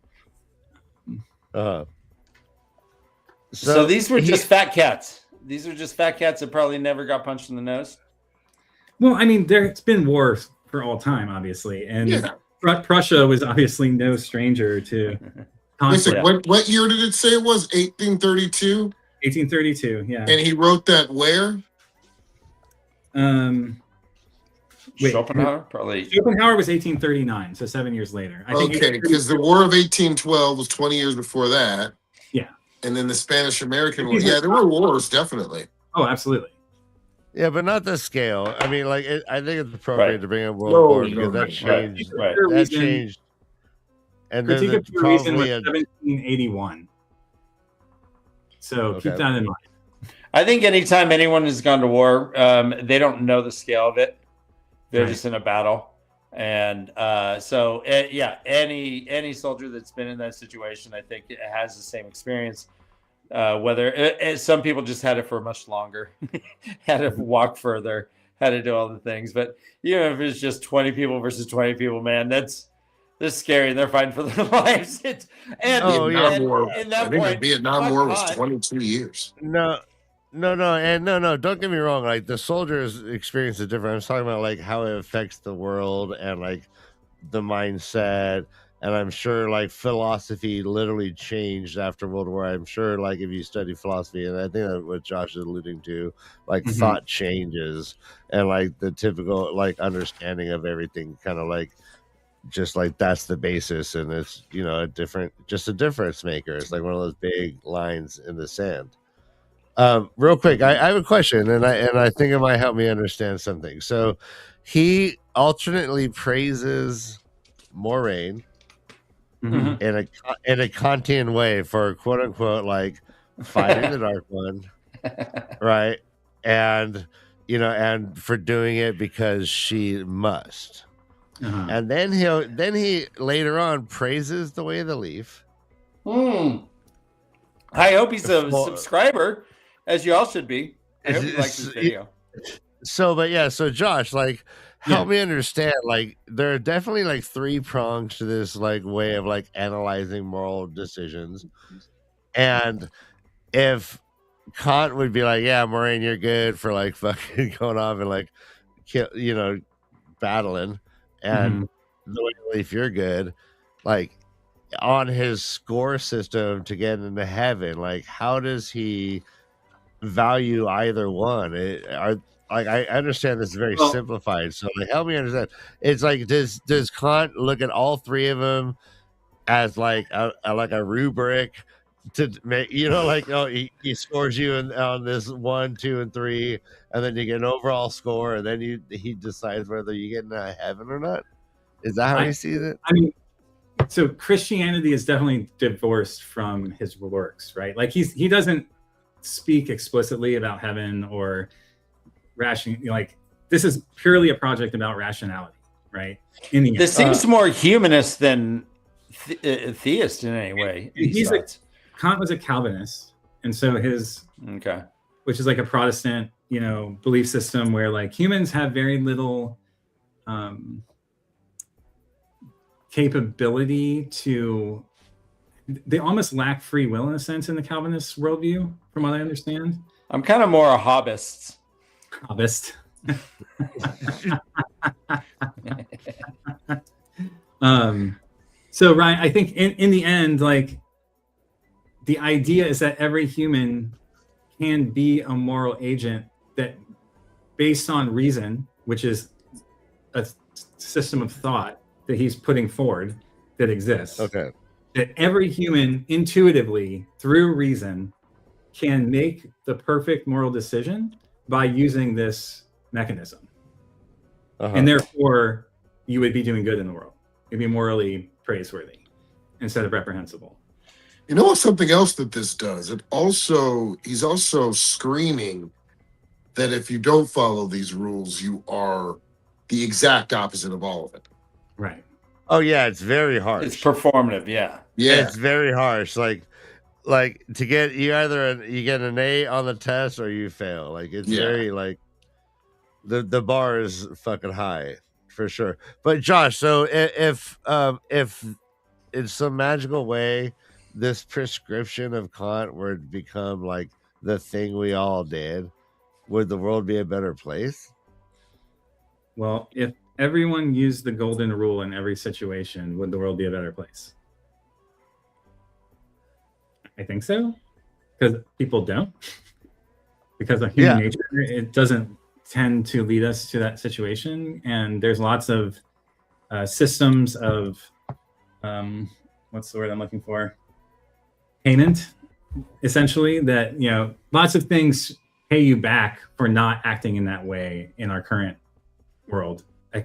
So these were just fat cats. These are just fat cats that probably never got punched in the nose. Well, I mean, there's been wars for all time, obviously, and Prussia was obviously no stranger to conflict. Listen, what year did it say it was? 1832? 1832, yeah. And he wrote that where? Wait, Schopenhauer? Probably. Schopenhauer was 1839, so 7 years later. I think Okay, because the War of 1812 was 20 years before that. Yeah. And then the Spanish-American War. Yeah, there were wars, definitely. Oh, absolutely. Yeah, but not the scale. I mean, like, I think it's appropriate Right. to bring up World No, War no, because that changed. Right. That changed. And then Critique of the Pure Reason was probably 1781. So keep Okay. that in mind. I think anytime anyone has gone to war, they don't know the scale of it. They're Right. just in a battle. And any soldier that's been in that situation, I think, has the same experience. Whether some people just had it for much longer, had to walk further, had to do all the things. But even if it's just 20 people versus 20 people, man, that's scary. They're fighting for their lives. Vietnam War. And I think the Vietnam War was God. 22 years. no. Don't get me wrong. Like the soldiers' experience is different. I'm talking about like how it affects the world and like the mindset. And I'm sure like philosophy literally changed after World War. I'm sure like if you study philosophy, and I think that's what Josh is alluding to, like thought changes and like the typical like understanding of everything kind of like just like that's the basis, and it's a difference maker. It's like one of those big lines in the sand. Real quick, I have a question, and I think it might help me understand something. So he alternately praises Moraine Mhm. in a Kantian way for quote unquote like fighting the Dark One, right? And and for doing it because she must. Uh-huh. And then he later on praises the Way of the Leaf. I hope he's a subscriber, as you all should be. I hope you like this video. So Josh, like, help me understand. Like, there are definitely like three prongs to this like way of like analyzing moral decisions, and if Kant would be like, yeah, Moraine, you're good for like fucking going off and like battling, and the way Leaf, you're good, like on his score system to get into heaven, like how does he value either one? I understand this is very simplified, so like help me understand. It's like does Kant look at all three of them as like a rubric to make, like, oh, he scores you on this 1, 2, and 3, and then you get an overall score, and then he decides whether you get into heaven or not? Is that how he sees it? I mean, so Christianity is definitely divorced from his works, right? Like he doesn't speak explicitly about heaven or ration. Like, this is purely a project about rationality, right? In the end. This seems more humanist than theist in any way. Kant was a Calvinist, and so which is like a Protestant, belief system where like humans have very little capability to. They almost lack free will in a sense in the Calvinist worldview, from what I understand. I'm kind of more a hobbist. So Ryan, I think in the end, like, the idea is that every human can be a moral agent that, based on reason, which is a system of thought that he's putting forward that exists. Okay. That every human intuitively, through reason, can make the perfect moral decision by using this mechanism. And therefore, you would be doing good in the world. You'd be morally praiseworthy instead of reprehensible. You know what's something else that this does? He's also screaming that if you don't follow these rules, you are the exact opposite of all of it. Right. Oh yeah, it's very harsh. It's performative, yeah. It's very harsh. Like to get you get an A on the test or you fail. Like it's very like the bar is fucking high for sure. But Josh, so if in some magical way this prescription of Kant were to become like the thing we all did, would the world be a better place? Well, if everyone used the golden rule in every situation, would the world be a better place? I think so, because people don't. Because of human nature, it doesn't tend to lead us to that situation. And there's lots of systems of, what's the word I'm looking for? Payment, essentially, that, lots of things pay you back for not acting in that way in our current world.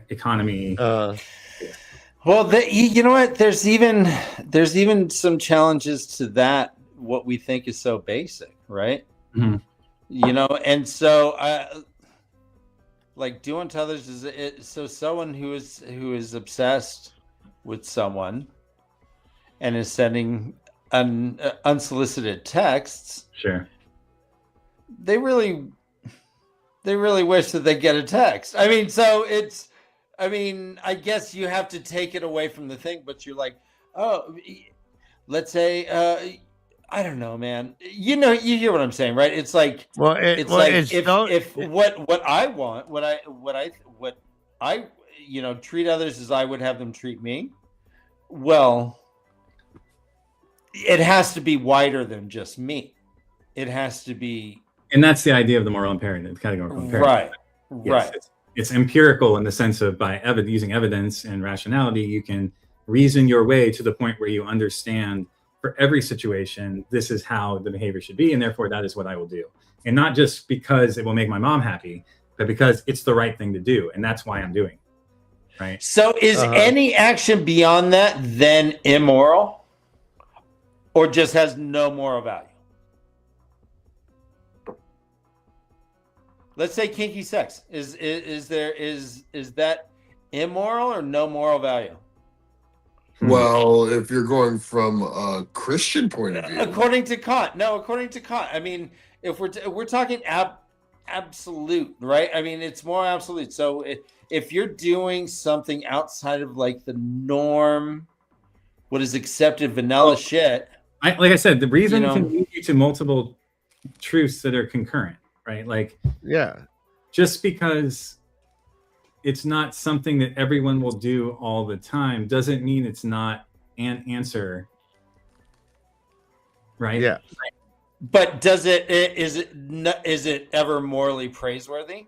Economy. Well, you know what? There's even some challenges to that. What we think is so basic, right? Mm-hmm. And so, like, do unto others is it. So, someone who is obsessed with someone and is sending unsolicited texts. Sure. They really wish that they get a text. I mean, so it's. I mean, I guess you have to take it away from the thing, but you're like, oh, let's say, I don't know, man. You hear what I'm saying, right? It's like, if what I want, what I treat others as I would have them treat me. Well, it has to be wider than just me. It has to be, and that's the idea of the moral imperative, categorical imperative. Right. It's empirical in the sense of by using evidence and rationality, you can reason your way to the point where you understand for every situation, this is how the behavior should be, and therefore that is what I will do. And not just because it will make my mom happy, but because it's the right thing to do, and that's why I'm doing it. Right? So is any action beyond that then immoral? Or just has no moral value? Let's say kinky sex. Is that immoral or no moral value? Well, if you're going from a Christian point of view, according to Kant. I mean, if we're talking absolute, right? I mean, it's more absolute. So if you're doing something outside of like the norm, what is accepted vanilla shit, like I said, the reason You know? can lead you to multiple truths that are concurrent, right? Like, Yeah. just because it's not something that everyone will do all the time doesn't mean it's not an answer, right? Yeah. but is it ever morally praiseworthy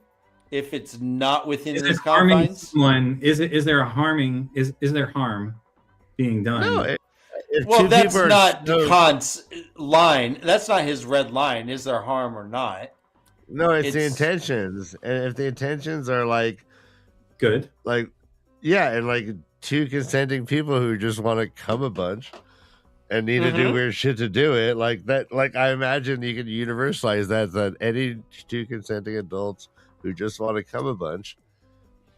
if it's not within Is it these harming confines? someone? Is there harm being done? No. If Well, two that's people are not so- Kant's line. That's not his red line. Is there harm or not? No, it's the It's- intentions. And if the intentions are like, Good. yeah, and like two consenting people who just want to come a bunch and need to do Mhm. weird shit to do it, like that, like I imagine you could universalize that any two consenting adults who just want to come a bunch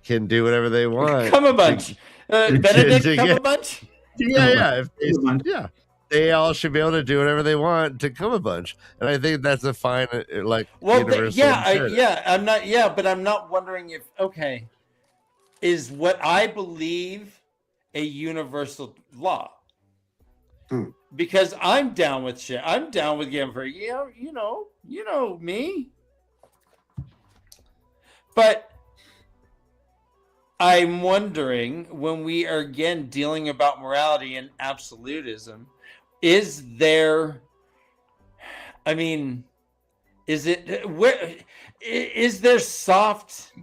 can do whatever they want. Come a bunch. Benedict, to come get- a bunch. Yeah. Come a bunch. They all should be able to do whatever they want to come a bunch, and I think that's a fine, like, Well, universal. but I'm not wondering if is what I believe a universal law. Because I'm down with shit. I'm down with getting for you know me. But I'm wondering, when we are again dealing about morality and absolutism, is there? I mean, is there soft?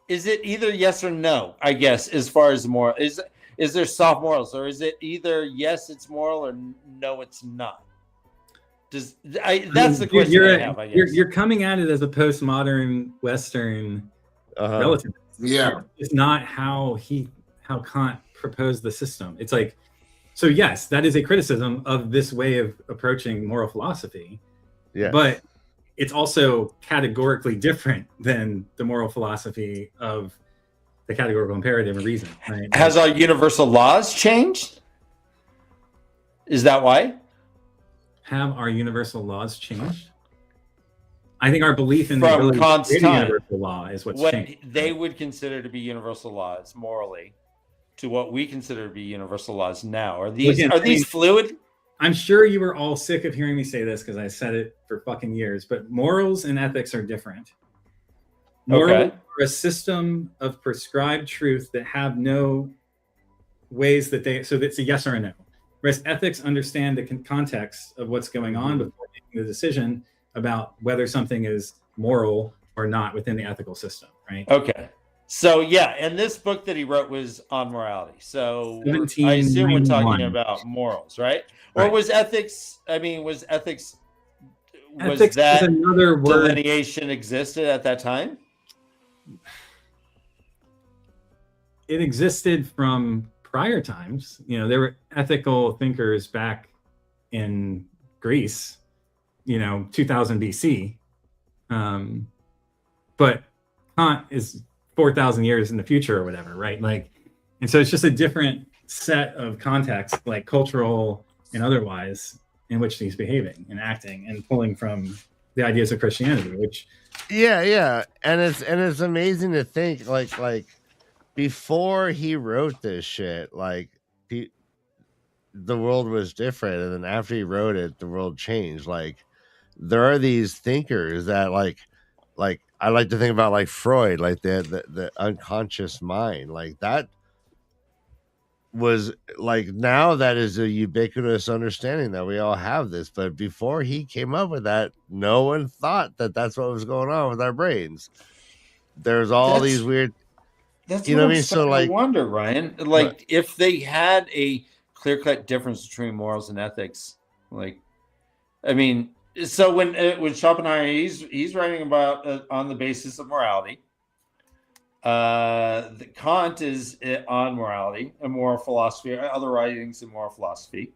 Is it either yes or no? I guess as far as moral is there soft morals, or is it either yes it's moral or no it's not? That's the question I have. I guess You're coming at it as a postmodern Western relativist. Yeah. It's not how Kant proposed the system. It's like, so yes, that is a criticism of this way of approaching moral philosophy. Yeah. But it's also categorically different than the moral philosophy of the categorical imperative and reason. Right? Has our universal laws changed? Is that why? Have our universal laws changed? I think our belief in From the ability Kant's to create a time. universal law is what's What changed. they would consider to be universal laws morally, to what we consider to be universal laws now. Are these Again, these fluid? I'm sure you were all sick of hearing me say this because I said it for fucking years, but morals and ethics are different. Morals are a system of prescribed truth that have no ways so it's a yes or a no. Whereas ethics understand the context of what's going on before making the decision about whether something is moral or not within the ethical system, right? Okay. So yeah, and this book that he wrote was on morality. So I assume we're 1791. talking about morals, right? Or Right. was ethics? I mean, was ethics? Was Ethics that is another word. delineation existed at that time? It existed from prior times. You know, there were ethical thinkers back in Greece, 2000 BC. But Kant is 4,000 years in the future or whatever, right? Like, and so it's just a different set of context, like cultural and otherwise, in which he's behaving and acting and pulling from the ideas of Christianity, which Yeah, and it's amazing to think like before he wrote this shit, like the world was different, and then after he wrote it, the world changed. Like there are these thinkers that like I like to think about, like Freud, like the unconscious mind, like that was like, now that is a ubiquitous understanding that we all have this, but before he came up with that, no one thought that that's what was going on with our brains. There's all That's- these weird, That's You know what what I I'm mean? So, starting like- to wonder, Ryan. Like, if they had a clear-cut difference between morals and ethics, like, I mean, so when Schopenhauer, he's writing about on the basis of morality. The Kant is on morality and moral philosophy, other writings in moral philosophy.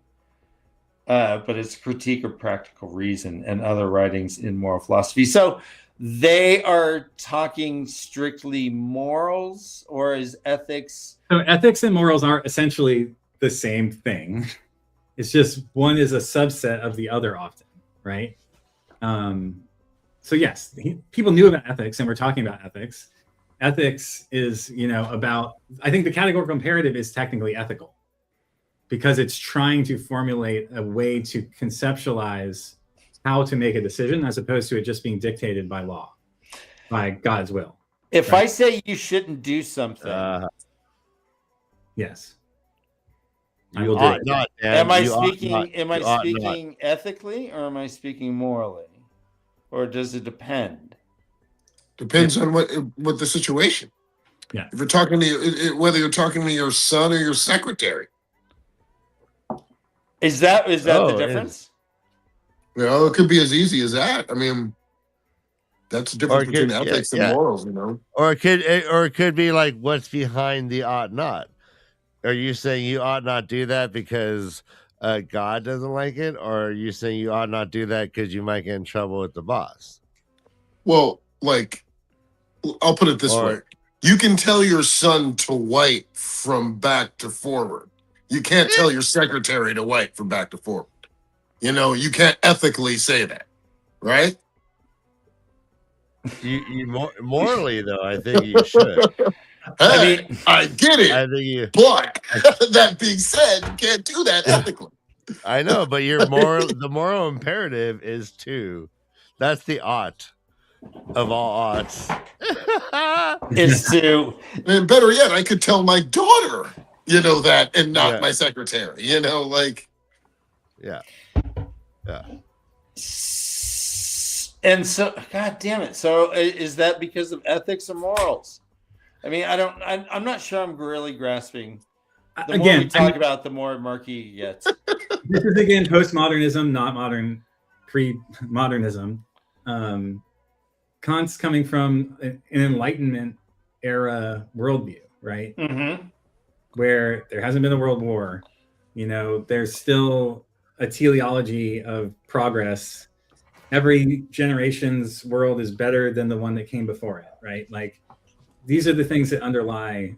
But it's a critique of practical reason and other writings in moral philosophy. So they are talking strictly morals, or is ethics? So ethics and morals are essentially the same thing. It's just one is a subset of the other often, right? so yes, people knew about ethics, and we're talking about ethics. Ethics is, about, I think the categorical imperative is technically ethical because it's trying to formulate a way to conceptualize how to make a decision as opposed to it just being dictated by law, by God's will. If I say you shouldn't do something, yes, You I will do ought it. not, Dan. am I You ought speaking? not. Am I You ought not. speaking ethically, or am I speaking morally, or does it depend? Depends on what the situation. Yeah. If you're talking to whether you're talking to your son or your secretary, Is that Oh, the difference? it could be as easy as that. I mean, that's the difference Or it between could- ethics yeah. and morals. Or it could be like what's behind the ought not. Are you saying you ought not do that because God doesn't like it, or are you saying you ought not do that because you might get in trouble with the boss? Well, like, I'll put it this Or- way: you can tell your son to wipe from back to forward. You can't tell your secretary to wipe from back to forward. You can't ethically say that, right? You morally though, I think you should. Hey, I get it. I think you. But that being said, you can't do that ethically. I know, but the moral imperative is to. That's the ought of all oughts. Is to And better yet, I could tell my daughter, that, and not Yeah. my secretary. Yeah. and so, God damn it. So is that because of ethics or morals? I mean, I'm not sure I'm really grasping. The more we talk about, the more murky it gets. This is again postmodernism, not pre-modernism. Kant's coming from an Enlightenment era worldview, right? Mm-hmm. Where there hasn't been a world war. There's still a teleology of progress. Every generation's world is better than the one that came before it, right? Like, these are the things that underlie,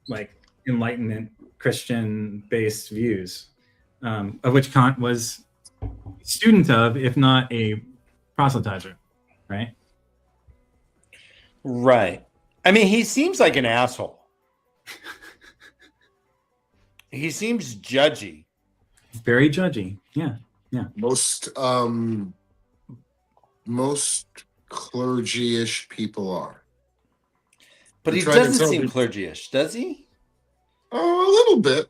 like, Enlightenment Christian-based views, of which Kant was a student of, if not a proselytizer, right? Right. I mean, he seems like an asshole. He seems judgy. Very judgy. Yeah. Most clergy-ish people are. But he Try to doesn't tell seem me- clergy-ish, does he? Oh, a little bit.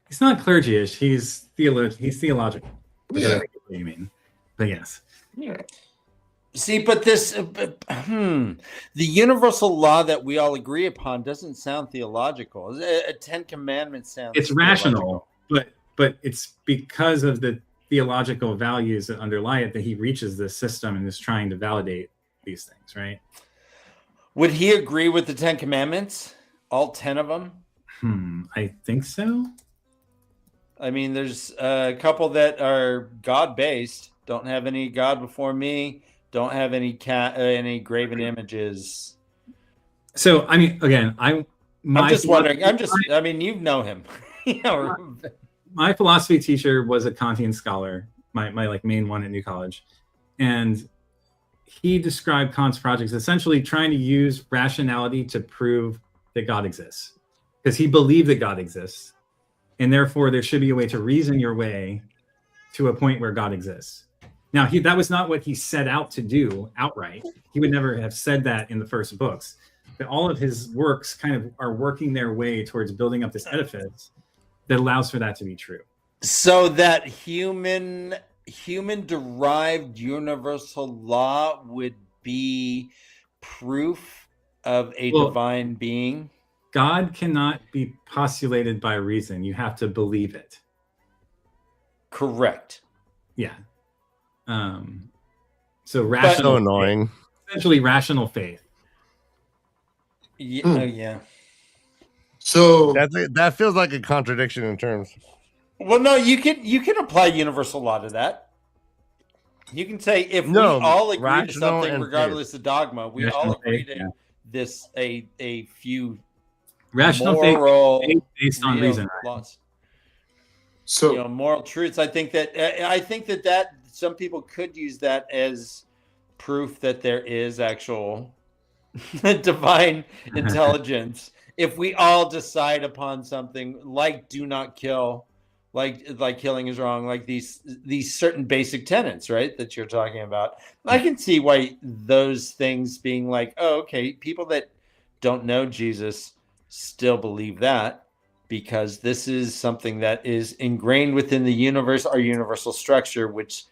He's not clergy-ish. He's theological. Yeah. What you mean? But yes. Yeah. See, but the universal law that we all agree upon doesn't sound theological. A Ten Commandments sounds. It's rational, but it's because of the theological values that underlie it that he reaches this system and is trying to validate these things, right? Would he agree with the Ten Commandments? All 10 of them? I think so. I mean, there's a couple that are God-based. Don't have any God before me. Don't have any graven images. So, I mean, again, I'm just wondering. I mean, you know him. My philosophy teacher was a Kantian scholar, my like main one at New College, and he described Kant's projects essentially trying to use rationality to prove that God exists, because he believed that God exists, and therefore there should be a way to reason your way to a point where God exists. Now, that was not what he set out to do outright. He would never have said that in the first books. But all of his works kind of are working their way towards building up this edifice that allows for that to be true. So that human-derived universal law would be proof of a divine being? God cannot be postulated by reason. You have to believe it. Correct. Yeah. So rational, So annoying. essentially rational faith. Yeah. Oh, yeah. So That feels like a contradiction in terms. Well, no, you can apply universal law to that. You can say if we all agree to rational something, and regardless of dogma, we Rational all agree faith, to yeah. this a few Rational moral faith based on reason. laws. so Moral truths. I think that some people could use that as proof that there is actual divine intelligence. If we all decide upon something like do not kill, like killing is wrong, like these certain basic tenets, right, that you're talking about, I can see why those things being like, oh, okay, people that don't know Jesus still believe that, because this is something that is ingrained within the universe, our universal structure, which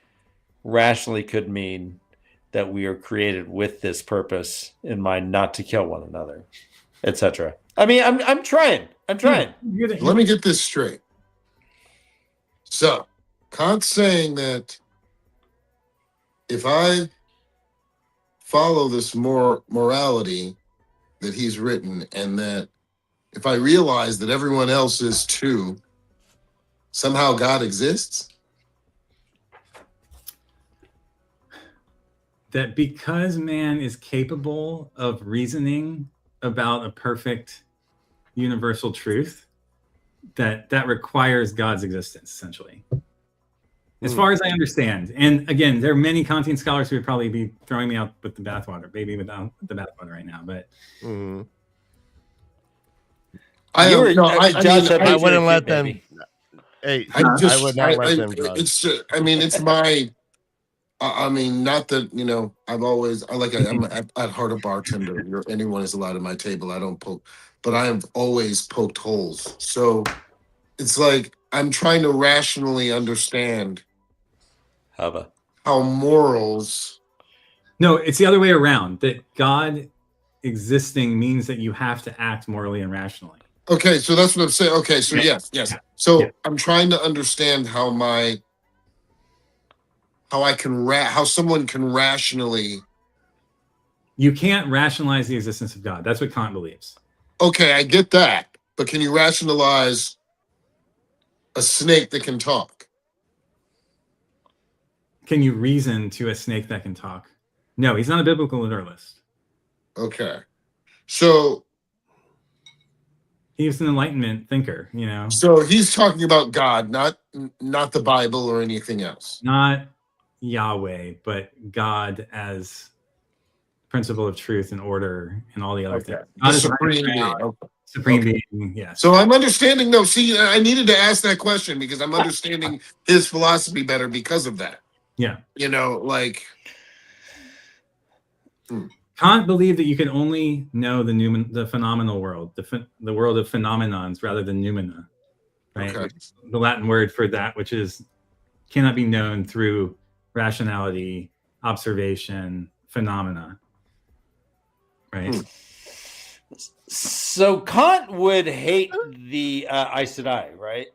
rationally could mean that we are created with this purpose in mind, not to kill one another, etc. I mean, I'm trying. Let me get this straight. So, Kant's saying that if I follow this morality that he's written, and that if I realize that everyone else is too, somehow God exists? That because man is capable of reasoning about a perfect universal truth, that requires God's existence, essentially. As far as I understand. And again, there are many Kantian scholars who would probably be throwing me out with the bathwater, maybe without the bathwater right now, but I wouldn't let them. Hey, I would not let them. It's my. I mean, not that, I'm at heart a bartender. Anyone is allowed at my table. I don't poke, but I have always poked holes. So it's like I'm trying to rationally understand how morals. No, it's the other way around. That God existing means that you have to act morally and rationally. Okay, so that's what I'm saying. Okay, so yes. So I'm trying to understand how someone can rationally. You can't rationalize the existence of God. That's what Kant believes. Okay, I get that, but can you rationalize a snake that can talk? Can you reason to a snake that can talk? No, he's not a biblical literalist. Okay, so he's an Enlightenment thinker, So he's talking about God, not the Bible or anything else. Not Yahweh, but God as principle of truth and order and all the other things. The supreme being. Supreme being, yes. So I'm understanding. No, see, I needed to ask that question because I'm understanding his philosophy better because of that. Yeah. Kant believed that you can only know the phenomenal world, the world of phenomenons rather than noumena, right? Okay. The Latin word for that, which cannot be known through rationality, observation, phenomena, right? So Kant would hate the Aes Sedai, right?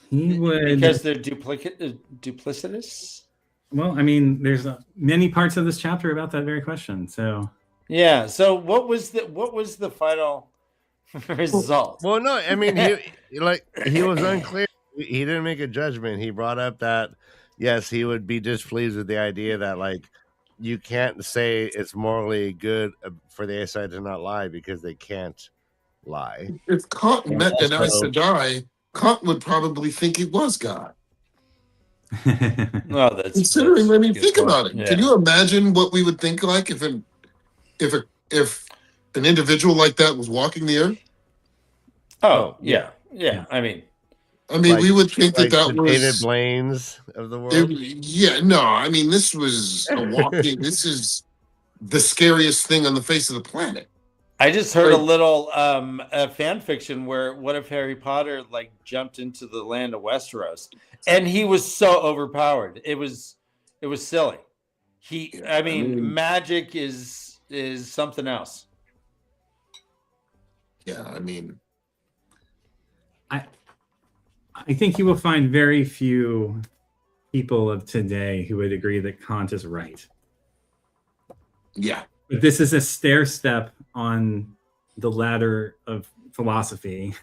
He would, because they're duplicitous. Well, I mean, there's many parts of this chapter about that very question. So yeah. So what was the final result? Well, no, I mean, he was unclear. He didn't make a judgment. He brought up that yes, he would be displeased with the idea that you can't say it's morally good for the Aes Sedai to not lie because they can't lie. If Kant met an Aes Sedai, Kant would probably think it was God. Well, that's considering. I mean, think about it. Yeah. Can you imagine what we would think like if an individual like that was walking the earth? Oh yeah. I mean, we would think that was David Blaine's of the world. I mean, this was a walking. This is the scariest thing on the face of the planet. I just heard a little fan fiction where what if Harry Potter jumped into the land of Westeros and he was so overpowered. It was silly. Magic is something else. Yeah, I mean, I think you will find very few people of today who would agree that Kant is right. Yeah. But this is a stair step on the ladder of philosophy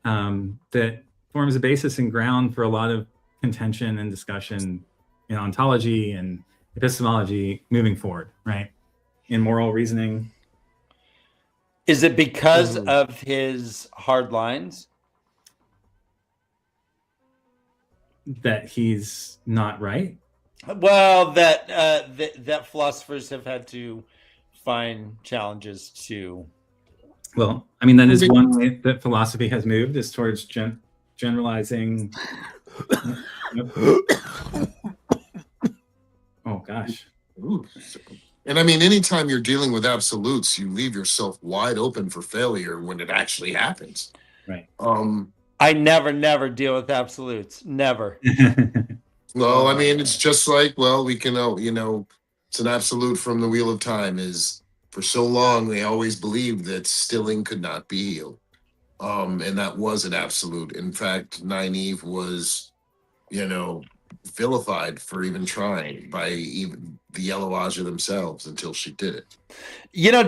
that forms a basis and ground for a lot of contention and discussion in ontology and epistemology moving forward, right? In moral reasoning. Is it because of his hard lines? that he's not right? Well, that philosophers have had to find challenges to. Well, I mean, that is one way that philosophy has moved, is towards generalizing. Oh gosh. Ooh. And I mean, anytime you're dealing with absolutes, you leave yourself wide open for failure when it actually happens. Right. I never deal with absolutes. Never. Well, I mean, it's just like, well, we can, it's an absolute from the Wheel of Time is for so long, they always believed that stilling could not be healed. And that was an absolute. In fact, Nynaeve was, vilified for even trying by even the Yellow Aja themselves until she did it.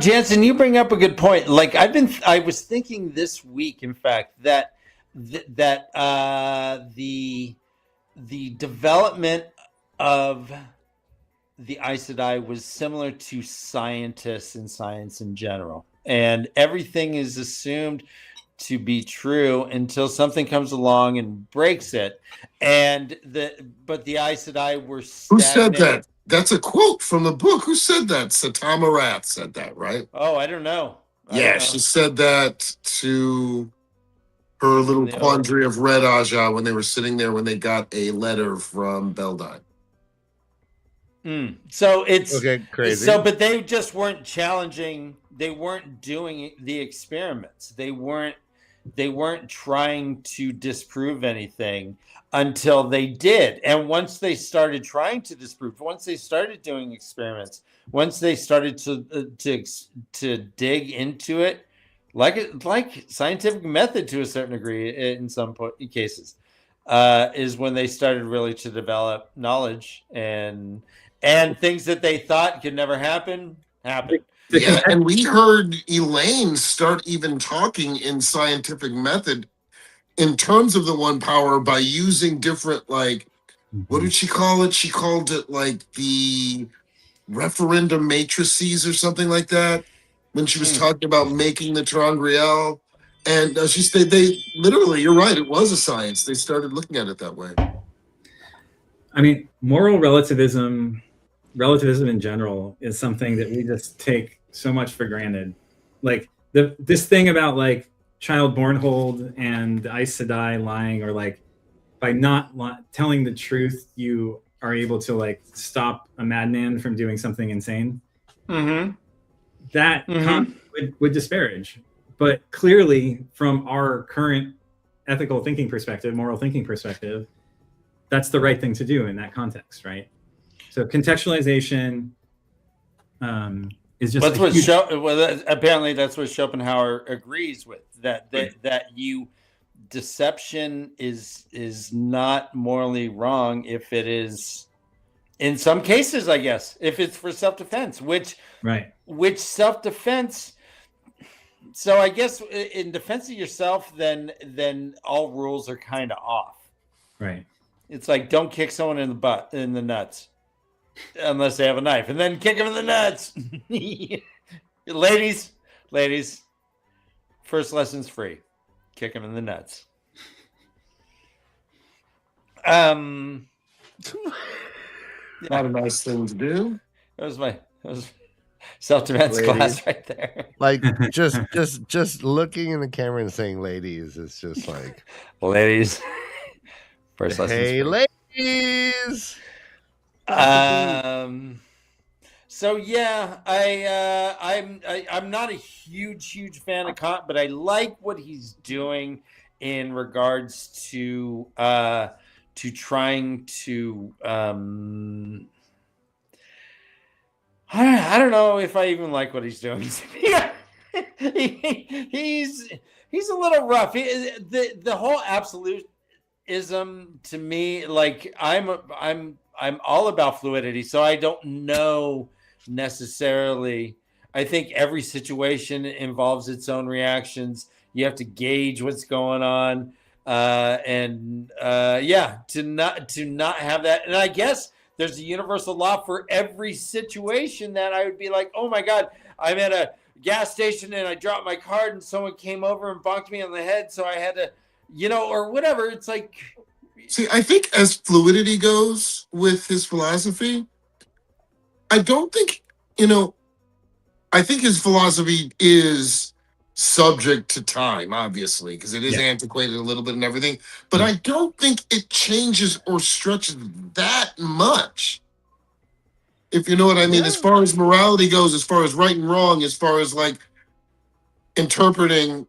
Jansen, you bring up a good point. Like I was thinking this week, in fact, that the development of the Aes Sedai was similar to scientists and science in general, and everything is assumed to be true until something comes along and breaks it. But the Aes Sedai were Who said that? That's a quote from the book. Who said that? Satama Rath said that, right? Oh, I don't know. She said that to her little quandary of Red Aja when they were sitting there when they got a letter from Beldine. So it's okay, crazy. So, but they just weren't challenging. They weren't doing the experiments. They weren't trying to disprove anything until they did. And once they started trying to disprove, once they started doing experiments, once they started to dig into it, like scientific method to a certain degree in some cases, is when they started really to develop knowledge and things that they thought could never happen happened. Yeah, and we heard Elaine start even talking in scientific method in terms of the one power by using different, like, what did she call it? She called it like the referendum matrices or something like that when she was talking about making the Terangriel. And she said they literally, you're right, it was a science. They started looking at it that way. I mean, moral relativism in general is something that we just take so much for granted. Like this thing about like child Bornhold and Aes Sedai lying, or like by not telling the truth, you are able to like stop a madman from doing something insane. That would disparage. But clearly, from our current ethical thinking perspective, moral thinking perspective, that's the right thing to do in that context, right? So contextualization is just apparently that's what Schopenhauer agrees with, that deception is not morally wrong if it is, in some cases, I guess, if it's for self-defense, which self-defense. So I guess in defense of yourself, then all rules are kind of off. Right. It's like, don't kick someone in the nuts, unless they have a knife, and then kick them in the nuts. ladies, first lesson's free. Kick them in the nuts. Not a nice thing to do. That was self-defense class right there. Like just looking in the camera and saying "ladies," it's just like ladies. First lessons. Hey, ladies. So yeah, I'm not a huge fan of Kant, but I like what he's doing in regards to trying to I don't know if I even like what he's doing. Yeah. He's a little rough. The whole absolutism to me, like I'm all about fluidity, so I don't know necessarily. I think every situation involves its own reactions. You have to gauge what's going on, to not have that. And I guess there's a universal law for every situation that I would be like, oh my God, I'm at a gas station and I dropped my card and someone came over and bonked me on the head, so I had to, or whatever. It's like, See, I think as fluidity goes with his philosophy, I don't think, I think his philosophy is subject to time, obviously, because it is antiquated a little bit and everything. But I don't think it changes or stretches that much. If you know what I mean, as far as morality goes, as far as right and wrong, as far as like interpreting,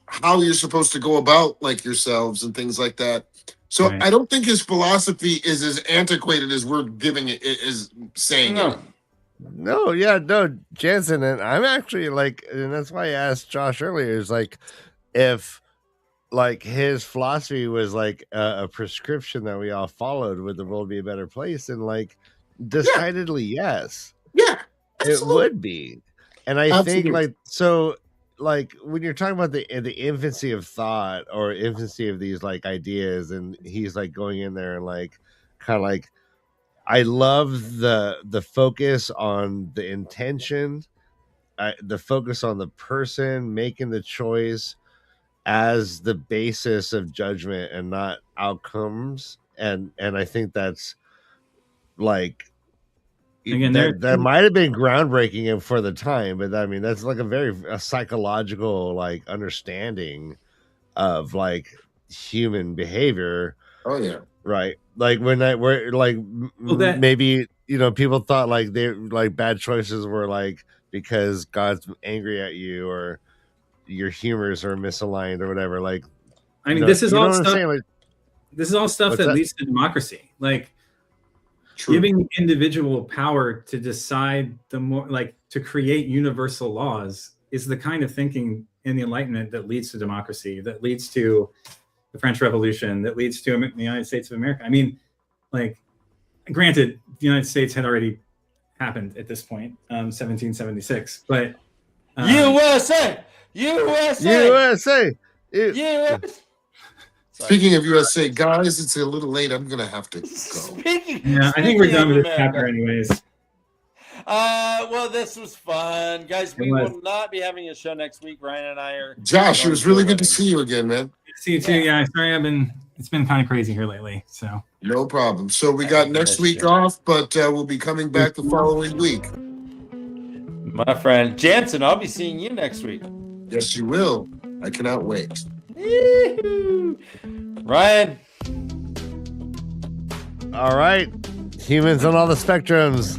how you're supposed to go about like yourselves and things like that. So I don't think his philosophy is as antiquated as we're giving it is saying it. No, Jansen, and I'm actually like, and that's why I asked Josh earlier, is like, if like his philosophy was like a prescription that we all followed, would the world be a better place? And like, decidedly, yes. Yeah, absolutely. It would be. And I think like, so like when you're talking about the infancy of thought or infancy of these like ideas, and he's like going in there and like kind of like, I love the focus on the intention, the focus on the person making the choice as the basis of judgment and not outcomes. And I think that's like, again, that might have been groundbreaking for the time, but I mean that's like a psychological like understanding of like human behavior. Oh yeah, right. Like we're like maybe people thought like they like bad choices were like because God's angry at you or your humors are misaligned or whatever. Like, I mean, this is all stuff. Like, this is all stuff that leads to democracy. Like. True. Giving individual power to decide to create universal laws is the kind of thinking in the Enlightenment that leads to democracy, that leads to the French Revolution, that leads to the United States of America. I mean, like, granted, the United States had already happened at this point, 1776, but USA. Speaking of USA, guys, it's a little late. I'm gonna have to go. I think we're done with this chapter, anyways. Well, this was fun, guys. We will not be having a show next week. Ryan and I are. Josh, it was really good to see you again, man. Good to see you too. Yeah, sorry, it's been kind of crazy here lately. So no problem. So we got next week off, but we'll be coming back the following week. My friend Jansen, I'll be seeing you next week. Yes, you will. I cannot wait. Ryan. All right. Humans on all the spectrums.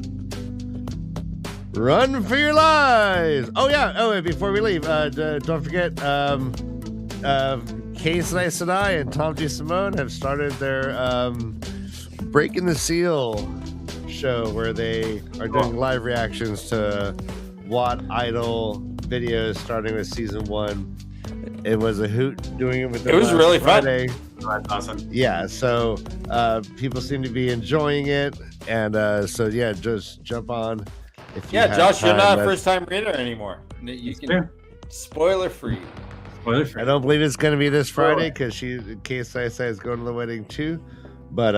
Run for your lives. Oh, yeah. Oh, and before we leave, don't forget, Sedai and Tom G. Simone have started their Breaking the Seal show where they are doing live reactions to Watt Idol videos starting with season 1. It was a hoot doing it with them. It was really Friday. Fun. Oh, that's awesome. Yeah, so people seem to be enjoying it, and so yeah, just jump on. If you Josh, you're not a first-time reader anymher. You can spoiler free. I don't believe it's going to be this Friday because Case I say is going to the wedding too, but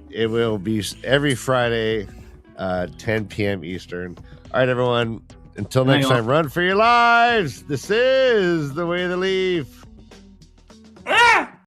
it will be every Friday, 10 p.m. Eastern. All right, everyone. Until next time, run for your lives. This is The Way of the Leaf.